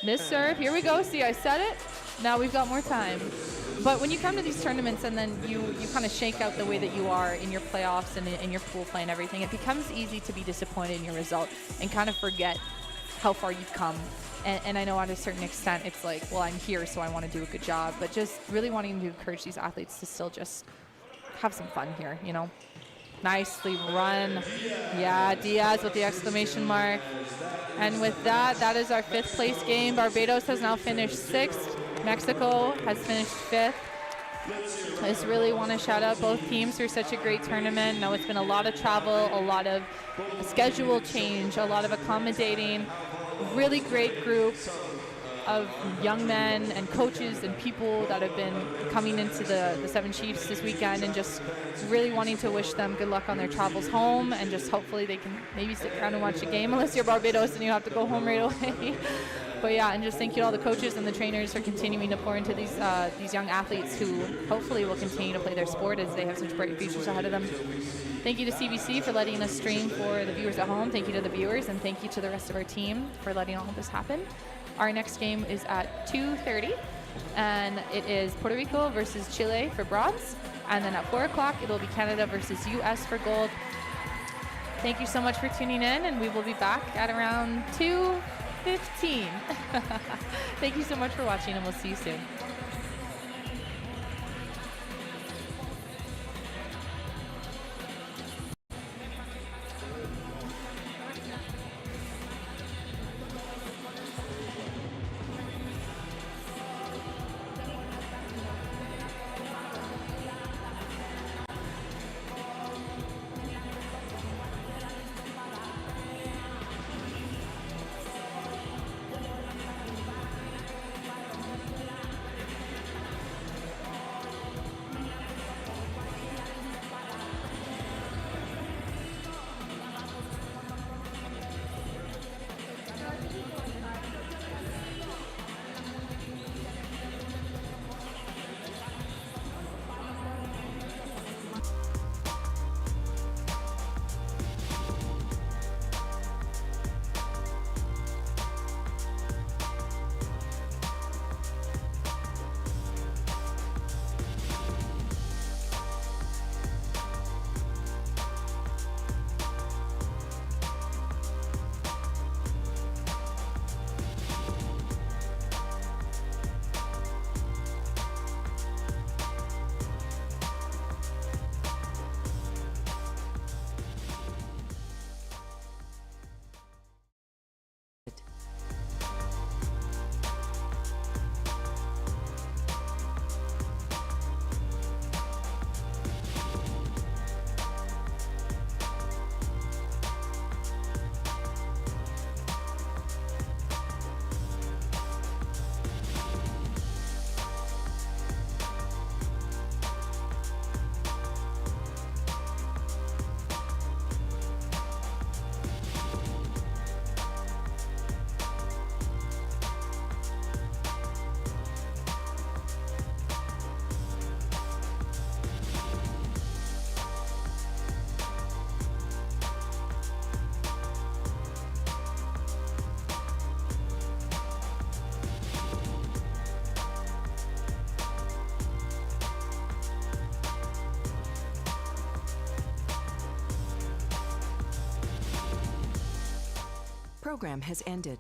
Miss serve. Here we go. See, I said it. Now we've got more time. But when you come to these tournaments and then you kind of shake out the way that you are in your playoffs and in your pool play and everything, it becomes easy to be disappointed in your result and kind of forget how far you've come. And I know at a certain extent it's like, well, I'm here, so I want to do a good job. But just really wanting to encourage these athletes to still just have some fun here, you know. Nicely run. Yeah, Diaz with the exclamation mark. And with that, that is our 5th place game. Barbados has now finished 6th. Mexico has finished 5th. I just really want to shout out both teams for such a great tournament. Now it's been a lot of travel, a lot of schedule change, a lot of accommodating. Really great group of young men and coaches and people that have been coming into the Seven Chiefs this weekend, and just really wanting to wish them good luck on their travels home, and just hopefully they can maybe stick around and watch a game unless you're Barbados and you have to go home right away. But yeah, and just thank you to all the coaches and the trainers for continuing to pour into these young athletes who hopefully will continue to play their sport as they have such bright futures ahead of them. Thank you to CBC for letting us stream for the viewers at home. Thank you to the viewers, and thank you to the rest of our team for letting all of this happen. Our next game is at 2:30, and it is Puerto Rico versus Chile for bronze. And then at 4 o'clock, it'll be Canada versus US for gold. Thank you so much for tuning in, and we will be back at around 2:15. Thank you so much for watching, and we'll see you soon. Program has ended.